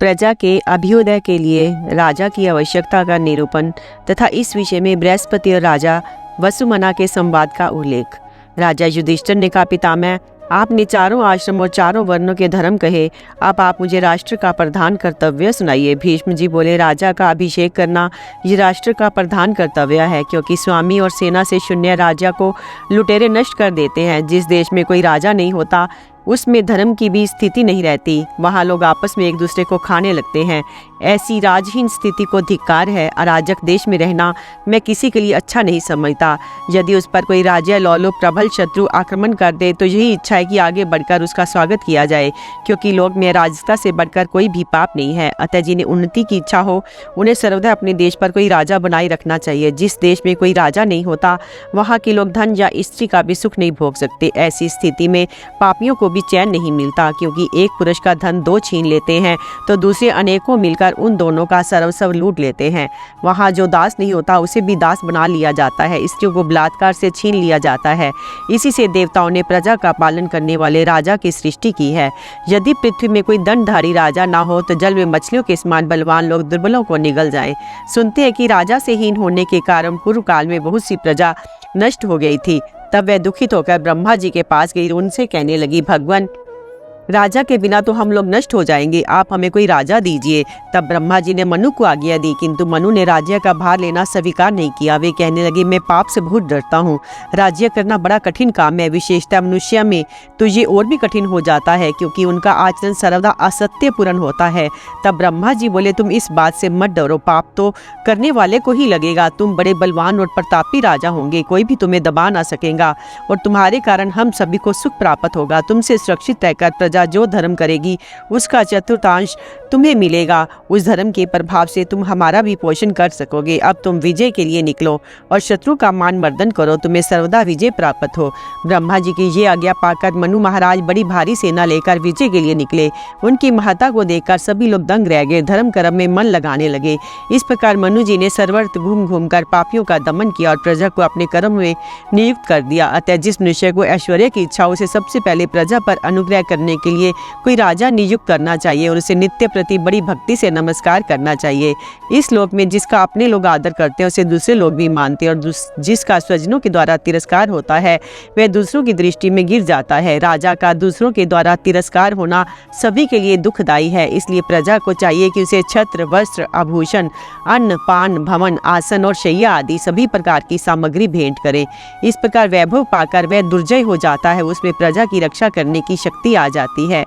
प्रजा के अभ्युदय के लिए राजा की आवश्यकता का निरूपण तथा इस विषय में बृहस्पति और राजा वसुमना के संवाद का उल्लेख। राजा युधिष्ठिर ने कहा, पितामह, आपने चारों आश्रम और चारों वर्णों के धर्म कहे, अब आप मुझे राष्ट्र का प्रधान कर्तव्य सुनाइए। भीष्म जी बोले, राजा का अभिषेक करना ये राष्ट्र का प्रधान कर्तव्य है, क्योंकि स्वामी और सेना से शून्य राजा को लुटेरे नष्ट कर देते हैं। जिस देश में कोई राजा नहीं होता उसमें धर्म की भी स्थिति नहीं रहती, वहाँ लोग आपस में एक दूसरे को खाने लगते हैं। ऐसी राजहीन स्थिति को धिक्कार है। अराजक देश में रहना मैं किसी के लिए अच्छा नहीं समझता। यदि उस पर कोई राज्य लोलुप प्रबल शत्रु आक्रमण कर दे तो यही इच्छा है कि आगे बढ़कर उसका स्वागत किया जाए, क्योंकि लोग में अराजकता से बढ़कर कोई भी पाप नहीं है। अतः जिन्हें उन्नति की इच्छा हो उन्हें सर्वदा अपने देश पर कोई राजा बनाए रखना चाहिए। जिस देश में कोई राजा नहीं होता वहाँ के लोग धन या स्त्री का भी सुख नहीं भोग सकते। ऐसी स्थिति में पापियों को भी चैन नहीं मिलता, क्योंकि एक पुरुष का धन दो छीन लेते हैं तो दूसरे अनेकों मिलकर उन दोनों का सर्वस्व लूट लेते हैं। वहाँ जो दास नहीं होता उसे भी दास बना लिया जाता है, स्त्रियों को बलात्कार से छीन लिया जाता है। इसी से देवताओं ने प्रजा का पालन करने वाले राजा की सृष्टि की है। यदि पृथ्वी में कोई दंडधारी राजा ना हो तो जल में मछलियों के समान बलवान लोग दुर्बलों को निगल जाएं। सुनते हैं कि राजा से हीन होने के कारण पूर्व काल में बहुत सी प्रजा नष्ट हो गई थी। तब वह दुखित होकर ब्रह्मा जी के पास गई, उनसे कहने लगी, भगवान, राजा के बिना तो हम लोग नष्ट हो जाएंगे, आप हमें कोई राजा दीजिए। तब ब्रह्मा जी ने मनु को आज्ञा दी, किंतु मनु ने राज्य का भार लेना स्वीकार नहीं किया। वे कहने लगे, मैं पाप से बहुत डरता हूँ, राज्य करना बड़ा कठिन काम है। विशेषतः मनुष्य में तो ये और भी कठिन हो जाता है, क्योंकि उनका आचरण सर्वदा असत्यपूर्ण होता है। तब ब्रह्मा जी बोले, तुम इस बात से मत डरो, पाप तो करने वाले को ही लगेगा। तुम बड़े बलवान और प्रतापी राजा होंगे, कोई भी तुम्हें दबा ना सकेगा और तुम्हारे कारण हम सभी को सुख प्राप्त होगा। तुमसे सुरक्षित रहकर प्रजा जो धर्म करेगी उसका चतुर्थांश तुम्हें मिलेगा। उस धर्म के प्रभाव से तुम हमारा भी पोषण कर सकोगे। अब तुम विजय के लिए निकलो और शत्रु का मान मर्दन करो, तुम्हें सर्वदा विजय प्राप्त हो। ब्रह्मा जी की ये आज्ञा पाकर मनु महाराज बड़ी भारी सेना लेकर विजय के लिए निकले। उनकी महत्ता को देखकर सभी लोग दंग रह गए, धर्म कर्म में मन लगाने लगे। इस प्रकार मनु जी ने सर्वत्र घूम घूम कर पापियों का दमन किया और प्रजा को अपने कर्म में नियुक्त कर दिया। अतः जिस मनुष्य को ऐश्वर्य की इच्छा, उसे सबसे पहले प्रजा पर अनुग्रह करने के लिए कोई राजा नियुक्त करना चाहिए और उसे नित्य प्रति बड़ी भक्ति से नमस्कार करना चाहिए। इस लोक में जिसका अपने लोग आदर करते हैं उसे दूसरे लोग भी मानते हैं, और जिसका स्वजनों के द्वारा तिरस्कार होता है वह दूसरों की दृष्टि में गिर जाता है। राजा का दूसरों के द्वारा तिरस्कार होना सभी के लिए दुखदायी है। इसलिए प्रजा को चाहिए कि उसे छत्र, वस्त्र, आभूषण, अन्न, पान, भवन, आसन और शैया आदि सभी प्रकार की सामग्री भेंट करे। इस प्रकार वैभव पाकर वह दुर्जय हो जाता है, उसमें प्रजा की रक्षा करने की शक्ति आ जाती है।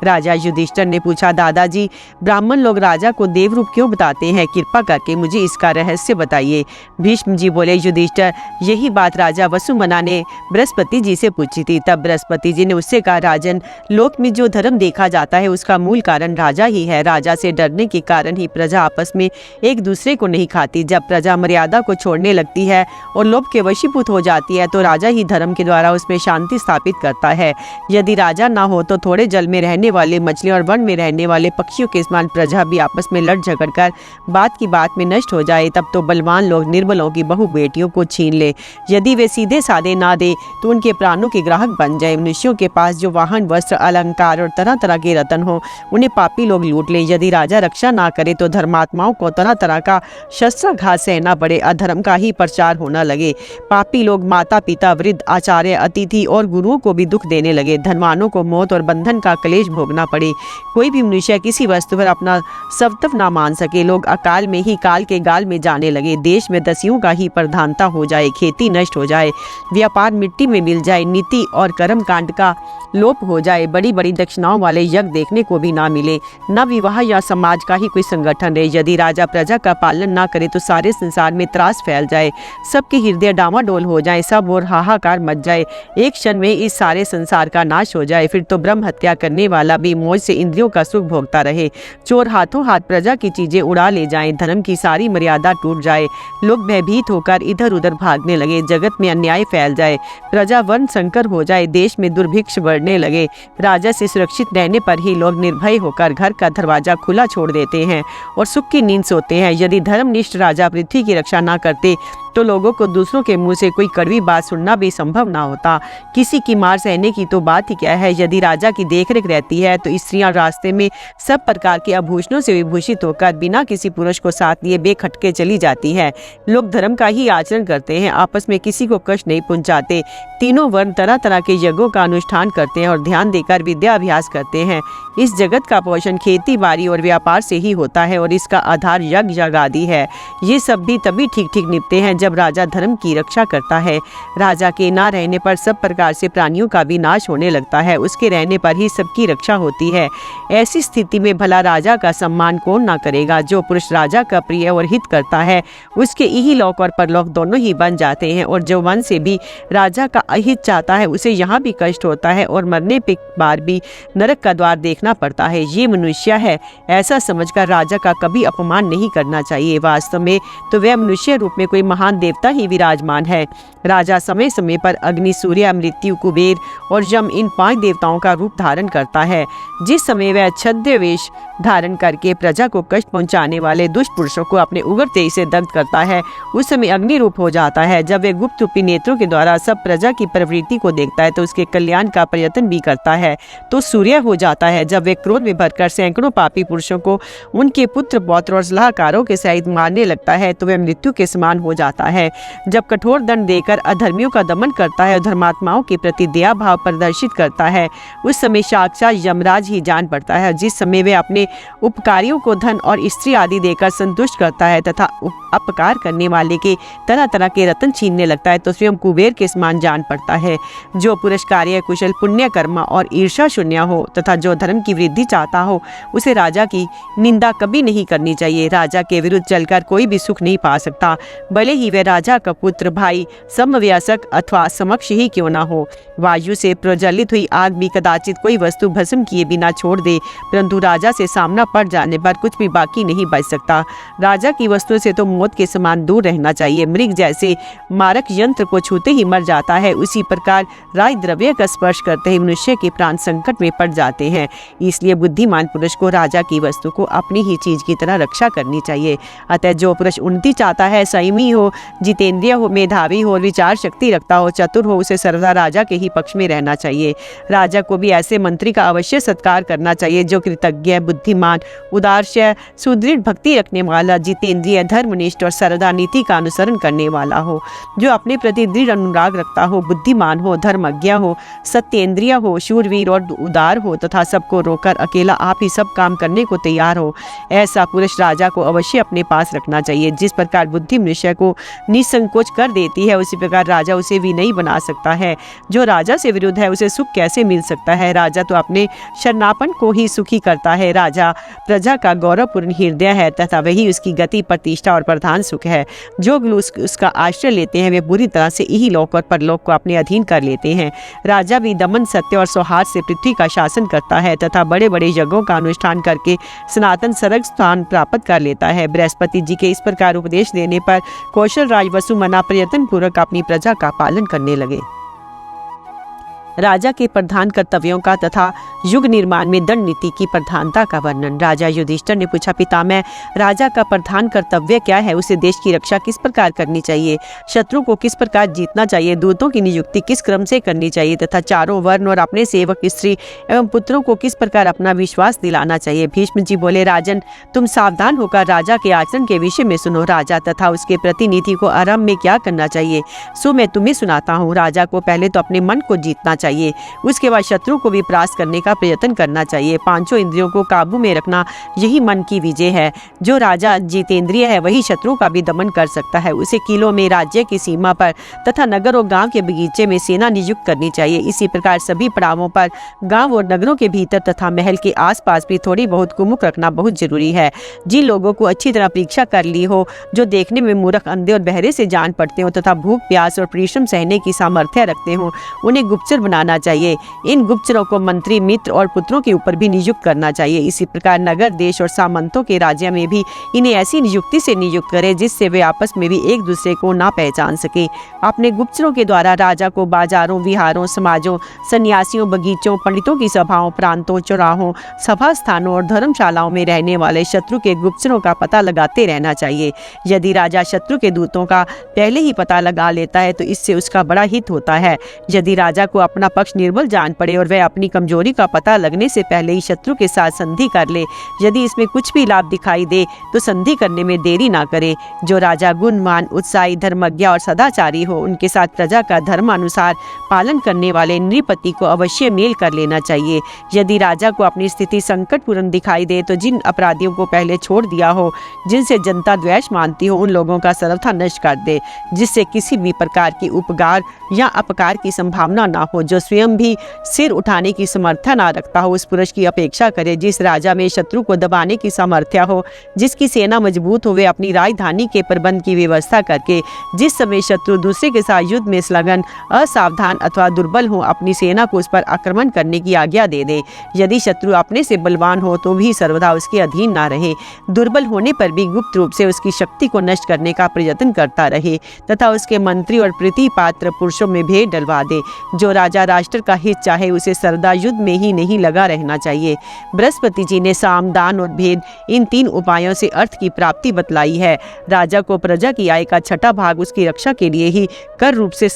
राजा युधिष्ठिर ने पूछा, दादाजी, ब्राह्मण लोग राजा को देव रूप क्यों बताते हैं? कृपा करके मुझे इसका रहस्य बताइए। भीष्म जी बोले, युधिष्ठिर, यही बात राजा वसुमना ने बृहस्पति जी से पूछी थी। तब बृहस्पति जी ने उससे कहा, राजन, लोक में जो धर्म देखा जाता है उसका मूल कारण राजा ही है। राजा से डरने के कारण ही प्रजा आपस में एक दूसरे को नहीं खाती। जब प्रजा मर्यादा को छोड़ने लगती है और लोभ के वशीभूत हो जाती है तो राजा ही धर्म के द्वारा उसमें शांति स्थापित करता है। यदि राजा ना हो तो थोड़े जल में रहने वाले मछलियों और वन में रहने वाले पक्षियों के समान प्रजा भी आपस में लड़ झगड़ कर बात की बात में नष्ट हो जाए। तब तो बलवान लोग निर्बलों की बहु बेटियों को छीन ले। यदि वे सीधे साधे ना दे तो उनके प्राणों के ग्राहक बन जाए। मनुष्यों के पास जो वाहन, वस्त्र, अलंकार और तरह तरह के रत्न हो उन्हें पापी लोग लूट ले। यदि राजा रक्षा ना करे तो धर्मात्माओं को तरह तरह का शस्त्राघात सहना पड़े, अधर्म का ही प्रचार होना लगे। पापी लोग माता पिता, वृद्ध, आचार्य, अतिथि और गुरुओं को भी दुख देने लगे। धनवानों को मौत और बंधन का क्लेश भोगना पड़े। कोई भी मनुष्य किसी वस्तु पर अपना स्वत्व ना मान सके। लोग अकाल में ही काल के गाल में जाने लगे। देश में दस्युओं का ही प्रधानता हो जाए, खेती नष्ट हो जाए, व्यापार मिट्टी में मिल जाए, नीति और कर्म कांड का लोप हो जाए, बड़ी बड़ी दक्षिणाओं वाले यज्ञ देखने को भी ना मिले, न विवाह या समाज का ही कोई संगठन रहे। यदि राजा प्रजा का पालन ना करे तो सारे संसार में त्रास फैल जाए, सबके हृदय डामाडोल हो जाए, सब और हाहाकार मच जाए, एक क्षण में इस सारे संसार का नाश हो जाए। फिर तो ब्रह्म हत्या करने वाला भी मौज से इंद्रियों का सुख भोगता रहे। चोर हाथों हाथ प्रजा की चीजें उड़ा ले जाएं, धर्म की सारी मर्यादा टूट जाए, लोग भयभीत होकर इधर उधर भागने लगे, जगत में अन्याय फैल जाए, प्रजा वर्ण संकर हो जाए, देश में दुर्भिक्ष बढ़ने लगे। राजा से सुरक्षित रहने पर ही लोग निर्भय होकर घर का दरवाजा खुला छोड़ देते हैं और सुख की नींद सोते हैं। यदि धर्मनिष्ठ राजा पृथ्वी की रक्षा न करते तो लोगों को दूसरों के मुंह से कोई कड़वी बात सुनना भी संभव ना होता। किसी की मार सहने की तो बात ही क्या है। यदि राजा की देखरेख रहती है तो स्त्रियां रास्ते में सब प्रकार के आभूषणों से विभूषित होकर बिना किसी पुरुष को साथ लिए बेखटके चली जाती है। लोग धर्म का ही आचरण करते हैं, आपस में किसी को कष्ट नहीं पहुंचाते। तीनों वर्ण तरह तरह के यज्ञों का अनुष्ठान करते हैं और ध्यान देकर विद्या अभ्यास करते हैं। इस जगत का पोषण खेती बाड़ी और व्यापार से ही होता है और इसका आधार यज्ञ याग आदि है। ये सब भी तभी ठीक ठीक निपटते हैं जब राजा धर्म की रक्षा करता है। राजा के ना रहने पर सब प्रकार से प्राणियों का भी नाश होने लगता है, उसके रहने पर ही सबकी रक्षा होती है। ऐसी स्थिति में भला राजा का सम्मान कौन ना करेगा। जो पुरुष राजा का प्रिय और हित करता है उसके इहलोक और परलोक दोनों ही बन जाते हैं, और जो मन से भी राजा का अहित चाहता है उसे यहाँ भी कष्ट होता है और मरने के बाद भी नरक का द्वार देखना पड़ता है। ये मनुष्य है, ऐसा समझकर राजा का कभी अपमान नहीं करना चाहिए। वास्तव में तो वह मनुष्य रूप में कोई महान देवता ही विराजमान है। राजा समय समय पर अग्नि, सूर्य, मृत्यु, कुबेर और यम इन 5 देवताओं का रूप धारण करता है। जिस समय वह छद्म वेश धारण करके प्रजा को कष्ट पहुंचाने वाले दुष्ट पुरुषों को अपने उग्र तेज से दग्ध करता है, उस समय अग्नि रूप हो जाता है। जब वह गुप्त रूपी नेत्रों के द्वारा सब प्रजा की प्रवृत्ति को देखता है तो उसके कल्याण का प्रयत्न भी करता है, तो सूर्य हो जाता है। जब वह क्रोध में भरकर सैकड़ों पापी पुरुषों को उनके पुत्र पौत्र और सलाहकारों के सहित मारने लगता है तो वह मृत्यु के समान हो जाता है। जब कठोर दंड देकर अधर्मियों का दमन करता है और धर्मात्माओं के प्रति दया भाव प्रदर्शित करता है, उस समय साक्षात यमराज ही जान पड़ता है। जिस समय वे अपने उपकारियों को धन और स्त्री आदि देकर संतुष्ट करता है तथा अपकार करने वाले के तरह तरह के रत्न छीनने लगता है तो स्वयं कुबेर के समान जान पड़ता है। जो पुरुष कार्य कुशल, पुण्य कर्मा और ईर्षा शून्य हो तथा जो धर्म की वृद्धि चाहता हो उसे राजा की निंदा कभी नहीं करनी चाहिए। राजा के विरुद्ध चलकर कोई भी सुख नहीं पा सकता, भले ही वह राजा का पुत्र, भाई, समवयस्क अथवा समक्ष ही क्यों ना हो। वायु से प्रज्वलित हुई आग भी कदाचित कोई वस्तु भस्म किए बिना छोड़ दे, परंतु राजा से सामना पड़ जाने पर कुछ भी बाकी नहीं बच सकता। राजा की वस्तु से तो मौत के समान दूर रहना चाहिए। मृग जैसे मारक यंत्र को छूते ही मर जाता है, उसी प्रकार राज द्रव्य का स्पर्श करते ही मनुष्य के प्राण संकट में पड़ जाते हैं। इसलिए बुद्धिमान पुरुष को राजा की वस्तु को अपनी ही चीज की तरह रक्षा करनी चाहिए। अतः जो पुरुष उन्नति चाहता है, संयमी हो, जितेंद्रिय हो, मेधावी हो, विचार शक्ति रखता हो, चतुर हो, उसे सर्वदा राजा के ही पक्ष में रहना चाहिए। राजा को भी ऐसे मंत्री का अवश्य सत्कार करना चाहिए जो कृतज्ञ, बुद्धिमान, उदारशय, सुदृढ़ भक्ति रखने वाला, जितेंद्रिय, धर्मनिष्ठ और सर्वदा नीति का अनुसरण करने वाला हो, जो अपने प्रति दृढ़ अनुराग रखता हो, बुद्धिमान हो, धर्मज्ञ हो, सत्येंद्रिय हो, शूरवीर और उदार हो तथा सबको रोकर अकेला आप ही सब काम करने को तैयार हो। ऐसा पुरुष राजा को अवश्य अपने पास रखना चाहिए। जिस प्रकार बुद्धि मनुष्य को निसंकोच कर देती है उसी प्रकार राजा उसे भी नहीं बना सकता है। जो राजा से विरुद्ध है उसे सुख कैसे मिल सकता है। राजा तो अपने शरणापन को ही सुखी करता है। राजा प्रजा का गौरवपूर्ण हृदय है तथा वही उसकी गति, प्रतिष्ठा और प्रधान सुख है। जो उसका आश्रय लेते हैं वे बुरी तरह से इहलोक और परलोक को अपने अधीन कर लेते हैं। राजा भी दमन, सत्य और सौहार्द से पृथ्वी का शासन करता है तथा बड़े बड़े यज्ञों का अनुष्ठान करके सनातन स्वर्ग स्थान प्राप्त कर लेता है। बृहस्पति जी के इस प्रकार उपदेश देने पर कौशल राज वसुमना प्रयत्न पूर्वक अपनी प्रजा का पालन करने लगे। राजा के प्रधान कर्तव्यों का तथा युग निर्माण में दंड नीति की प्रधानता का वर्णन। राजा युधिष्ठिर ने पूछा, पितामह, राजा का प्रधान कर्तव्य क्या है? उसे देश की रक्षा किस प्रकार करनी चाहिए? शत्रु को किस प्रकार जीतना चाहिए? दूतों की नियुक्ति किस क्रम से करनी चाहिए तथा चारों वर्ण और अपने सेवक, स्त्री एवं पुत्रों को किस प्रकार अपना विश्वास दिलाना चाहिए? भीष्म जी बोले, राजन, तुम सावधान होकर राजा के आचरण के विषय में सुनो। राजा तथा उसके प्रतिनिधि को आरंभ में क्या करना चाहिए सो मैं तुम्हें सुनाता हूँ। राजा को पहले तो अपने मन को जीतना चाहिए, उसके बाद शत्रु को भी परास्त करने का प्रयत्न करना चाहिए। पांचों इंद्रियों को काबू में रखना यही मन की विजय है। जो राजा जितेंद्रिय है वही शत्रु का भी दमन कर सकता है। उसे किलों में, राज्य की सीमा पर तथा नगर और गांव के बगीचे में सेना नियुक्त करनी चाहिए। इसी प्रकार सभी पड़ावों पर, गांव और नगरों के भीतर तथा महल के आसपास भी थोड़ी बहुत कुमुक रखना बहुत जरूरी है। जिन लोगों को अच्छी तरह परीक्षा कर ली हो, जो देखने में मूर्ख, अंधे और बहरे से जान पड़ते हो तथा भूख, प्यास और परिश्रम सहने की सामर्थ्य रखते हो, उन्हें गुप्तचर बना बनाना चाहिए। इन गुप्तचरों को मंत्री, मित्र और पुत्रों के ऊपर भी नियुक्त करना चाहिए। इसी प्रकार नगर, देश और सामंतों के राज्य में भी इन्हें ऐसी नियुक्ति से नियुक्त करें जिससे वे आपस में भी एक दूसरे को ना पहचान सके। अपने गुप्तचरों के द्वारा राजा को बाजारों, विहारों, समाजों, सन्यासियों, बगीचों, पंडितों की सभाओं, प्रांतों, चौराहों, सभा स्थानों और धर्मशालाओं में रहने वाले शत्रु के गुप्तचरों का पता लगाते रहना चाहिए। यदि राजा शत्रु के दूतों का पहले ही पता लगा लेता है तो इससे उसका बड़ा हित होता है। यदि राजा को अपना पक्ष निर्बल जान पड़े और वह अपनी कमजोरी का पता लगने से पहले ही शत्रु के साथ संधि कर ले, यदि इसमें कुछ भी लाभ दिखाई दे तो संधि करने में देरी ना करे। जो राजा गुणवान, उत्साही, धर्मज्ञ और सदाचारी हो, उनके साथ प्रजा का धर्मानुसार पालन करने वाले नृपति को अवश्य मेल कर लेना चाहिए। यदि राजा को अपनी स्थिति संकटपूर्ण दिखाई दे तो जिन अपराधियों को पहले छोड़ दिया हो, जिनसे जनता द्वेष मानती हो, उन लोगों का सर्वथा नष्ट कर दे, जिससे किसी भी प्रकार की उपकार या अपकार की संभावना ना हो। जो स्वयं भी सिर उठाने की समर्था ना रखता हो, उस पुरुष की अपेक्षा करे। जिस राजा में शत्रु को दबाने की सामर्थ्य हो, जिसकी सेना मजबूत हो, वे अपनी राजधानी के प्रबंध की व्यवस्था करके जिस समय शत्रु दूसरे के साथ युद्ध में संलग्न, असावधान अथवा दुर्बल हो, अपनी सेना को उस पर आक्रमण करने की आज्ञा दे दे। यदि शत्रु अपने से बलवान हो तो भी सर्वदा उसके अधीन ना रहे, दुर्बल होने पर भी गुप्त रूप से उसकी शक्ति को नष्ट करने का प्रयत्न करता रहे तथा उसके मंत्री और प्रीति पात्र पुरुषों में भेद डलवा दे। जो राजा राष्ट्र का हित चाहे उसे सर्वदा युद्ध में ही नहीं लगा रहना चाहिए। बृहस्पति जी ने साम, दान और भेद, इन 3 उपायों से अर्थ की प्राप्ति बतलाई है। राजा को प्रजा की आय का 6वां भाग उसकी रक्षा के लिए ही कर रूप से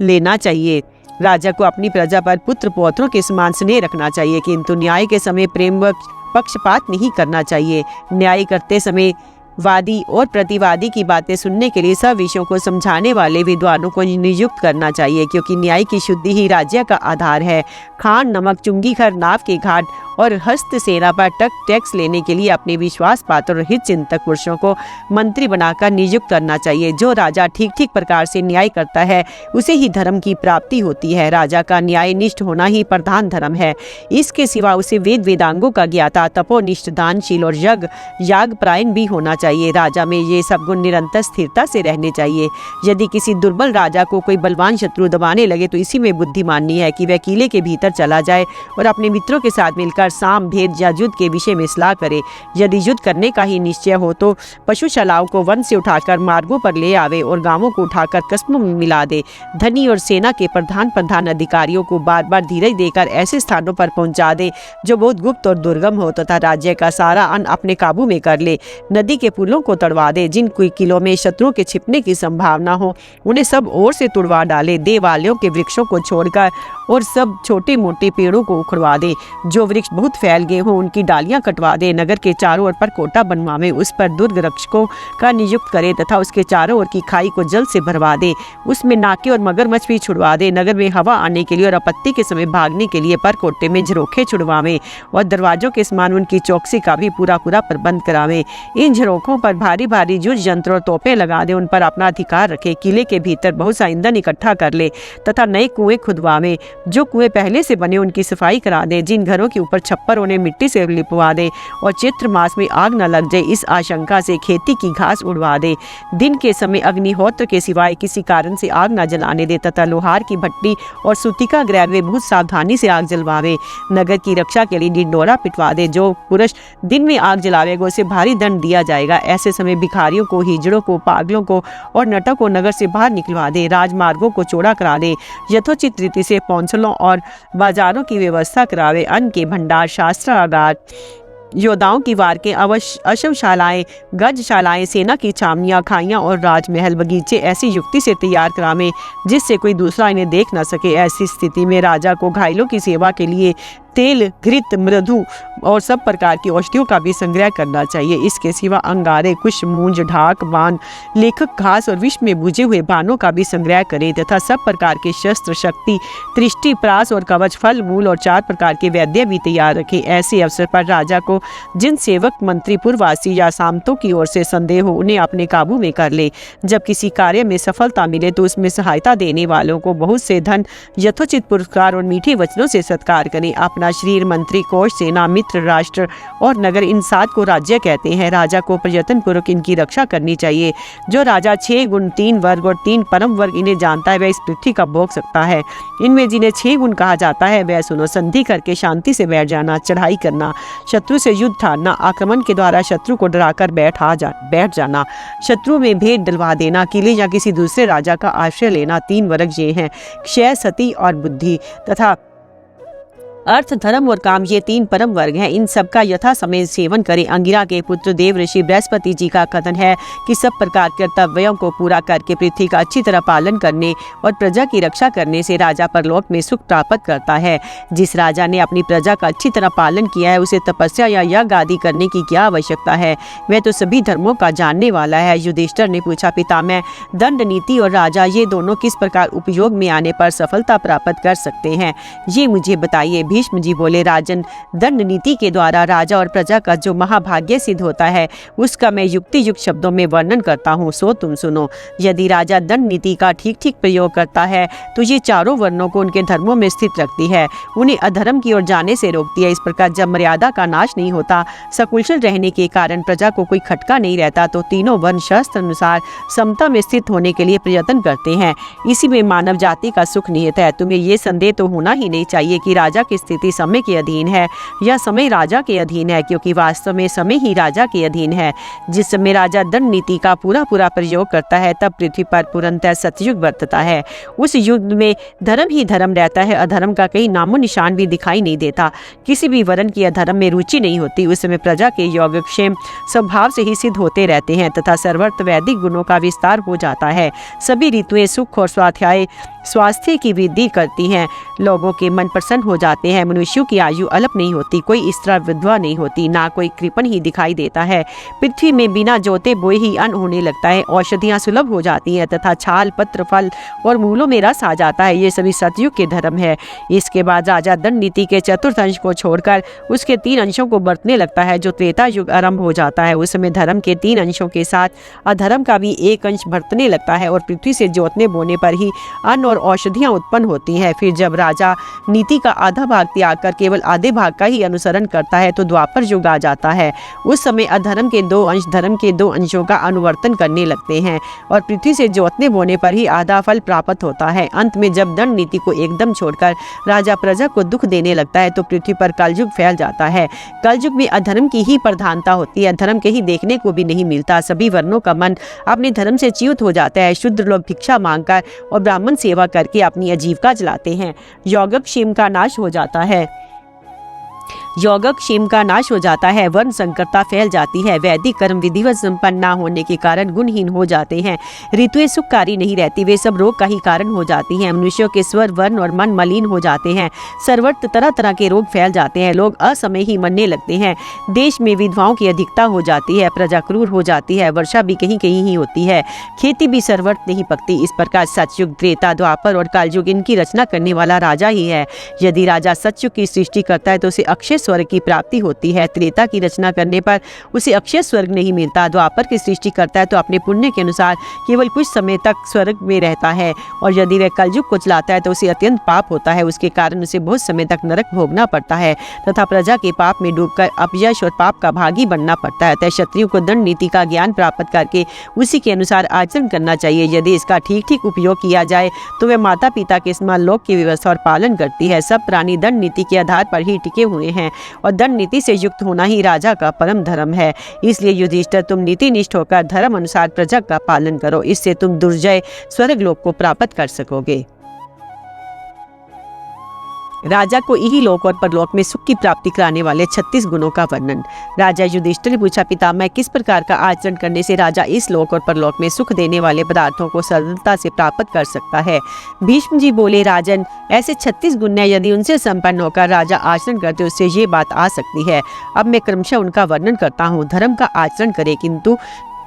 लेना चाहिए। राजा को अपनी प्रजा पर पुत्र पौत्रों के समान स्नेह रखना चाहिए, किंतु न्याय के समय प्रेम व पक्षपात नहीं करना चाहिए। न्याय करते समय वादी और प्रतिवादी की बातें सुनने के लिए सब विषयों को समझाने वाले विद्वानों को नियुक्त करना चाहिए, क्योंकि न्याय की शुद्धि ही राज्य का आधार है। खान, नमक, चुंगी घर, नाव के घाट और हस्त सेना पर टैक्स लेने के लिए अपने विश्वास पात्र और हित चिंतक पुरुषों को मंत्री बनाकर नियुक्त करना चाहिए। जो राजा ठीक ठीक प्रकार से न्याय करता है उसे ही धर्म की प्राप्ति होती है। राजा का न्यायनिष्ठ होना ही प्रधान धर्म है। इसके सिवा उसे वेद वेदांगों का ज्ञाता, तपोनिष्ठ, दानशील और यागपरायण भी होना चाहिए। राजा में ये सब गुण निरंतर स्थिरता से रहने चाहिए। यदि किसी दुर्बल राजा को कोई बलवान शत्रु दबाने लगे तो इसी में बुद्धिमानी है कि वह किले के भीतर चला जाए और अपने मित्रों के साथ मिलकर साम, भेद या युद्ध के विषय में सलाह करे। यदि युद्ध करने का ही निश्चय हो तो पशुशालाओं को वन से उठाकर मार्गों पर ले आवे और गांवों को उठाकर कस्बों में मिला दे। धनी और सेना के प्रधान अधिकारियों को बार बार धीरज देकर ऐसे स्थानों पर पहुंचा दे जो बहुत गुप्त और दुर्गम हो तथा राज्य का सारा अन्न अपने काबू में कर ले। नदी के पुलों को तोड़वा दे। जिन कोई किलों में शत्रुओं के छिपने की संभावना हो उन्हें सब ओर से तुड़वा डाले। देवालयों के वृक्षों को छोड़कर और सब छोटे मोटे पेड़ों को उखड़वा दे। जो वृक्ष बहुत फैल गए हों उनकी डालियां कटवा दे। नगर के चारों ओर पर कोटा बनवावे, उस पर दुर्ग रक्षकों का नियुक्त करे तथा उसके चारों ओर की खाई को जल से भरवा दे। उसमें नाके और मगरमच्छ भी छुड़वा दे। नगर में हवा आने के लिए और आपत्ति के समय भागने के लिए पर कोटे में झरोखे छुड़वावे और दरवाजों के समान उनकी चौकसी का भी पूरा प्रबंध करावे। इन झरोखों पर भारी भारी युद्ध यंत्र और तोपें लगा दे। उन पर अपना अधिकार रखे। किले के भीतर बहुत सा ईंधन इकट्ठा कर ले तथा नए कुएं खुदवावे। जो कुएं पहले से बने उनकी सफाई करा दे। जिन घरों के ऊपर छप्पर उन्हें मिट्टी से लिपवा दे और चैत्र मास में आग न लग जाए इस आशंका से खेती की घास उड़वा दे। दिन के समय अग्निहोत्र के सिवाय किसी कारण से आग न जलाने दे तथा लोहार की भट्टी और सूतिका गृह में बहुत सावधानी से आग जलवावे। नगर की रक्षा के लिए डिंडोरा पिटवा दे। जो पुरुष दिन में आग जलावेगा उसे भारी दंड दिया जाएगा। ऐसे समय भिखारियों को, हिजड़ों को, पागलों को और नटों को नगर से बाहर निकलवा दे। राजमार्गों को चौड़ा करा दे। यथोचित रीति से पौंसलों और बाजारों की व्यवस्था करावे। अन्न के भंडार, शास्त्रागार, योद्धाओं की वार के अश्वशालाएं, गजशालाएं, सेना की छावनियां, खाइयां और राजमहल, बगीचे ऐसी युक्ति से तैयार करावे जिससे कोई दूसरा इन्हें देख न सके। ऐसी स्थिति में राजा को घायलों की सेवा के लिए तेल, घृत, मृदु और सब प्रकार की औषधियों का भी संग्रह करना चाहिए। इसके सिवा अंगारे, कुश, मूंज, ढाक, बाण, लेखक, घास और विष में बुझे हुए बाणों का भी संग्रह करे तथा सब प्रकार के शस्त्र, शक्ति, त्रिष्टि, प्रास और कवच, फल मूल और 4 प्रकार के वैद्य भी तैयार रखे। ऐसे अवसर पर राजा को जिन सेवक, मंत्री, पुरवासी या सामंतों की ओर से संदेह हो उन्हें अपने काबू में कर ले। जब किसी कार्य में सफलता मिले तो उसमें सहायता देने वालों को बहुत से धन, यथोचित पुरस्कार और मीठे वचनों से सत्कार करें। अपना अपना शरीर, मंत्री, कोष, सेना, मित्र राष्ट्र और नगर, इन 7 को राज्य कहते हैं। राजा को प्रयत्न पूर्वक इनकी रक्षा करनी चाहिए। जो राजा 6 गुण, 3 वर्ग और 3 परम वर्ग इन्हें जानता है, वह इस पृथ्वी का भोग सकता है। इनमें जिन्हें 6 गुण कहा जाता है वह सुनो: संधि करके शांति से बैठ जाना, चढ़ाई करना, शत्रु से युद्ध ठानना, आक्रमण के द्वारा शत्रु को डराकर बैठ जाना, शत्रु में भेद डलवा देना, किले या किसी दूसरे राजा का आश्रय लेना। 3 वर्ग ये हैं: क्षय, सती और बुद्धि तथा अर्थ, धर्म और काम, ये 3 परम वर्ग हैं। इन सब का यथा समय सेवन करें। अंगिरा के पुत्र देव ऋषि बृहस्पति जी का कथन है कि सब प्रकार के कर्तव्यों को पूरा करके पृथ्वी का अच्छी तरह पालन करने और प्रजा की रक्षा करने से राजा परलोक में सुख प्राप्त करता है। जिस राजा ने अपनी प्रजा का अच्छी तरह पालन किया है उसे तपस्या या यज्ञ आदि करने की क्या आवश्यकता है? वह तो सभी धर्मों का जानने वाला है। युधिष्ठिर ने पूछा, पितामह, दंड नीति और राजा ये दोनों किस प्रकार उपयोग में आने पर सफलता प्राप्त कर सकते हैं, ये मुझे बताइए। भीष्म जी बोले, राजन, दंड नीति के द्वारा राजा और प्रजा का जो महाभाग्य सिद्ध होता है उसका मैं युक्ति युक्त शब्दों में वर्णन करता हूँ, सो तुम सुनो। यदि राजा दंड नीति का ठीक ठीक प्रयोग करता है तो ये चारों वर्णों को उनके धर्मों में स्थित रखती है, उन्हें अधर्म की ओर जाने से रोकती है। इस प्रकार जब मर्यादा का नाश नहीं होता, सकुशल रहने के कारण प्रजा को कोई खटका नहीं रहता, तो तीनों वर्ण शास्त्र अनुसार समता में स्थित होने के लिए प्रयत्न करते हैं। इसी में मानव जाति का सुख निहित है। तुम्हें ये संदेह तो होना ही नहीं चाहिए कि राजा की स्थिति समय के अधीन है या समय राजा के अधीन है, क्योंकि वास्तव में समय ही राजा के अधीन है। जिस समय राजा दंड नीति का पूरा प्रयोग करता है तब पृथ्वी पर पूर्णतः सतयुग बरतता है। उस युग में धर्म ही धर्म रहता है, अधर्म का कहीं नामो निशान भी दिखाई नहीं देता। किसी भी वर्ण की अधर्म में रुचि नहीं होती। उस समय प्रजा के योगक्षेम स्वभाव से ही सिद्ध होते रहते हैं तथा सर्वत्र वैदिक गुणों का विस्तार हो जाता है। सभी ऋतुएं सुख और स्वास्थ्य की वृद्धि करती हैं। लोगों के मन प्रसन्न हो जाते हैं। मनुष्यों की आयु अल्प नहीं होती, कोई स्त्री विधवा नहीं होती, ना कोई कृपण ही दिखाई देता है। पृथ्वी में बिना जोते बोए ही अन्न होने लगता है। औषधियाँ सुलभ हो जाती हैं तथा छाल, पत्र, फल और मूलों में रस आ जाता है। ये सभी सतयुग के धर्म है। इसके बाद राजा दंड नीति के चतुर्थ अंश को छोड़कर उसके 3 अंशों को बरतने लगता है। जो त्रेता युग आरंभ हो जाता है, उस समय धर्म के 3 अंशों के साथ अधर्म का भी 1 अंश बरतने लगता है और पृथ्वी से जोतने बोने पर ही अन्न और औषधियाँ उत्पन्न होती हैं। फिर जब राजा नीति का आधा भाग त्याग कर केवल आधे भाग का ही अनुसरण करता है तो द्वापर युग आ जाता है। उस समय अधर्म के 2 अंश धर्म के 2 अंशों का अनुवर्तन करने लगते हैं और पृथ्वी से जोतने बोने पर ही आधा फल प्राप्त होता है। अंत में जब दंड नीति को एकदम छोड़कर राजा प्रजा को दुख देने लगता है तो पृथ्वी पर कलयुग फैल जाता है। कलयुग में अधर्म की ही प्रधानता होती है। धर्म कहीं देखने को भी नहीं मिलता। सभी वर्णों का मन अपने धर्म से च्युत हो जाता है। शूद्र लोग भिक्षा मांगकर और ब्राह्मण सेवा करके अपनी आजीविका चलाते हैं। योगक्षेम का नाश हो जाता है। योगक्षेम का नाश हो जाता है। वर्ण संकरता फैल जाती है। वैदिक कर्म विधिवत संपन्न न होने के कारण गुणहीन हो जाते हैं। ऋतुएं सुखकारी नहीं रहती, वे सब रोग का ही कारण हो जाती हैं। मनुष्यों के स्वर, वर्ण और मन मलिन हो जाते हैं। सर्वत्र तरह तरह के रोग फैल जाते हैं। लोग असमय ही मरने लगते हैं। देश में विधवाओं की अधिकता हो जाती है। प्रजा क्रूर हो जाती है। वर्षा भी कहीं कहीं ही होती है। खेती भी सर्वत्र नहीं पकती। इस प्रकार सतयुग, त्रेता, द्वापर और कालयुग इनकी रचना करने वाला राजा ही है। यदि राजा सतयुग की सृष्टि करता है तो उसे अक्षय स्वर्ग की प्राप्ति होती है। त्रेता की रचना करने पर उसे अक्षय स्वर्ग नहीं मिलता। द्वापर की सृष्टि करता है तो अपने पुण्य के अनुसार केवल कुछ समय तक स्वर्ग में रहता है और यदि वह कलयुग को चलाता है तो उसे अत्यंत पाप होता है। उसके कारण उसे बहुत समय तक नरक भोगना पड़ता है तथा प्रजा के पाप में डूबकर अपयश और पाप का भागी बनना पड़ता है। अतः क्षत्रियों को दंड नीति का ज्ञान प्राप्त करके उसी के अनुसार आचरण करना चाहिए। यदि इसका ठीक ठीक उपयोग किया जाए तो वह माता पिता के समान लोक की व्यवस्था और पालन करती है। सब प्राणी दंड नीति के आधार पर ही टिके हुए हैं और दंड नीति से युक्त होना ही राजा का परम धर्म है। इसलिए युधिष्ठिर, तुम नीतिनिष्ठ होकर धर्म अनुसार प्रजा का पालन करो। इससे तुम दुर्जय स्वर्ग लोक को प्राप्त कर सकोगे। राजा को इही लोक और परलोक में सुख की प्राप्ति कराने वाले 36 गुणों का वर्णन। राजा युधिष्ठिर ने पूछा, पितामह, किस प्रकार का आचरण करने से राजा इस लोक और परलोक में सुख देने वाले पदार्थों को सरलता से प्राप्त कर सकता है? भीष्म जी बोले, राजन, ऐसे 36 गुण हैं, यदि उनसे संपन्न होकर राजा आचरण करते उससे ये बात आ सकती है। अब मैं क्रमशः उनका वर्णन करता हूँ। धर्म का आचरण करे, किंतु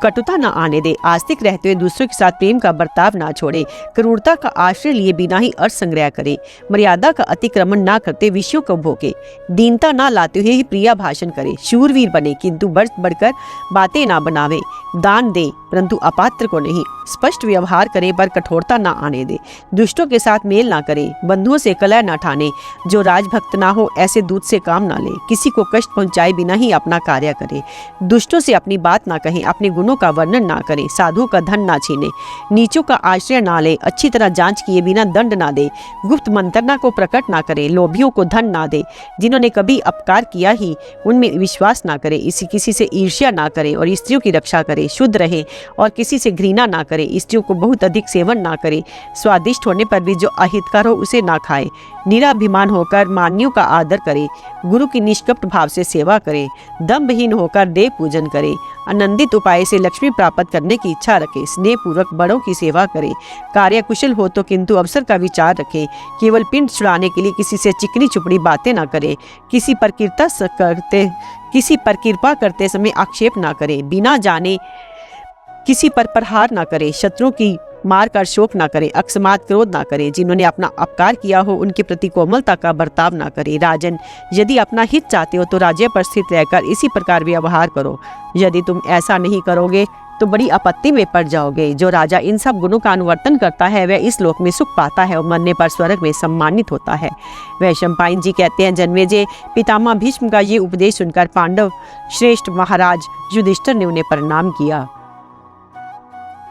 कटुता न आने दे, आस्तिक रहते हुए दूसरों के साथ प्रेम का बर्ताव ना छोड़े, क्रूरता का आश्रय लिए बिना ही अर्थ संग्रह करे, मर्यादा का अतिक्रमण ना करते विषयों को भोगे, दीनता ना लाते हुए ही प्रिया भाषण करे, शूरवीर बने किंतु बढ़ बढ़कर बातें ना बनावे, दान दे परंतु अपात्र को नहीं, स्पष्ट व्यवहार करे पर कठोरता ना आने दे, दुष्टों के साथ मेल ना करे, बंधुओं से कलह ना ठाने, जो राजभक्त ना हो ऐसे दूत से काम ना ले, किसी को कष्ट पहुंचाए बिना ही अपना कार्य करे, दुष्टों से अपनी बात ना कहे, अपने गुणों का वर्णन ना करे, साधुओं का धन ना छीने, नीचों का आश्रय ना ले, अच्छी तरह जांच किए बिना दंड ना दे, गुप्त मंत्रणा को प्रकट ना करे, लोभियों को धन ना दे, जिन्होंने कभी अपकार किया ही उनमें विश्वास ना करे, किसी से ईर्ष्या ना करे और स्त्रियों की रक्षा करे, शुद्ध रहे और किसी से घृणा ना करे, स्त्रियों को बहुत अधिक सेवन ना करे, स्वादिष्ट होने पर भी जो अहितकर हो उसे ना खाए, निराभिमान होकर मान्यों का आदर करे, गुरु की निष्कपट भाव से सेवा करे, दम्भहीन होकर देव पूजन करे, आनंदित उपाय से लक्ष्मी प्राप्त करने की इच्छा रखे, स्नेह पूर्वक बड़ों की सेवा करे, कार्यकुशल हो तो किंतु अवसर का विचार रखे, केवल पिंड छुड़ाने के लिए किसी से चिकनी चुपड़ी बातें ना करे, किसी पर कृपा करते समय आक्षेप ना करे, बिना जाने किसी पर प्रहार ना करे, शत्रुओं की मार कर शोक ना करे, अकस्मात क्रोध ना करे, जिन्होंने अपना अपकार किया हो उनके प्रति कोमलता का बर्ताव ना करे। राजन, यदि अपना हित चाहते हो तो राज्य पर स्थित रहकर इसी प्रकार व्यवहार करो, यदि तुम ऐसा नहीं करोगे तो बड़ी आपत्ति में पड़ जाओगे। जो राजा इन सब गुणों का अनुवर्तन करता है वह इस लोक में सुख पाता है और मरने पर स्वर्ग में सम्मानित होता है। वैशंपायन जी कहते हैं, जन्मेजय पितामह भीष्म का ये उपदेश सुनकर पांडव श्रेष्ठ महाराज युधिष्ठिर ने उन्हें प्रणाम किया।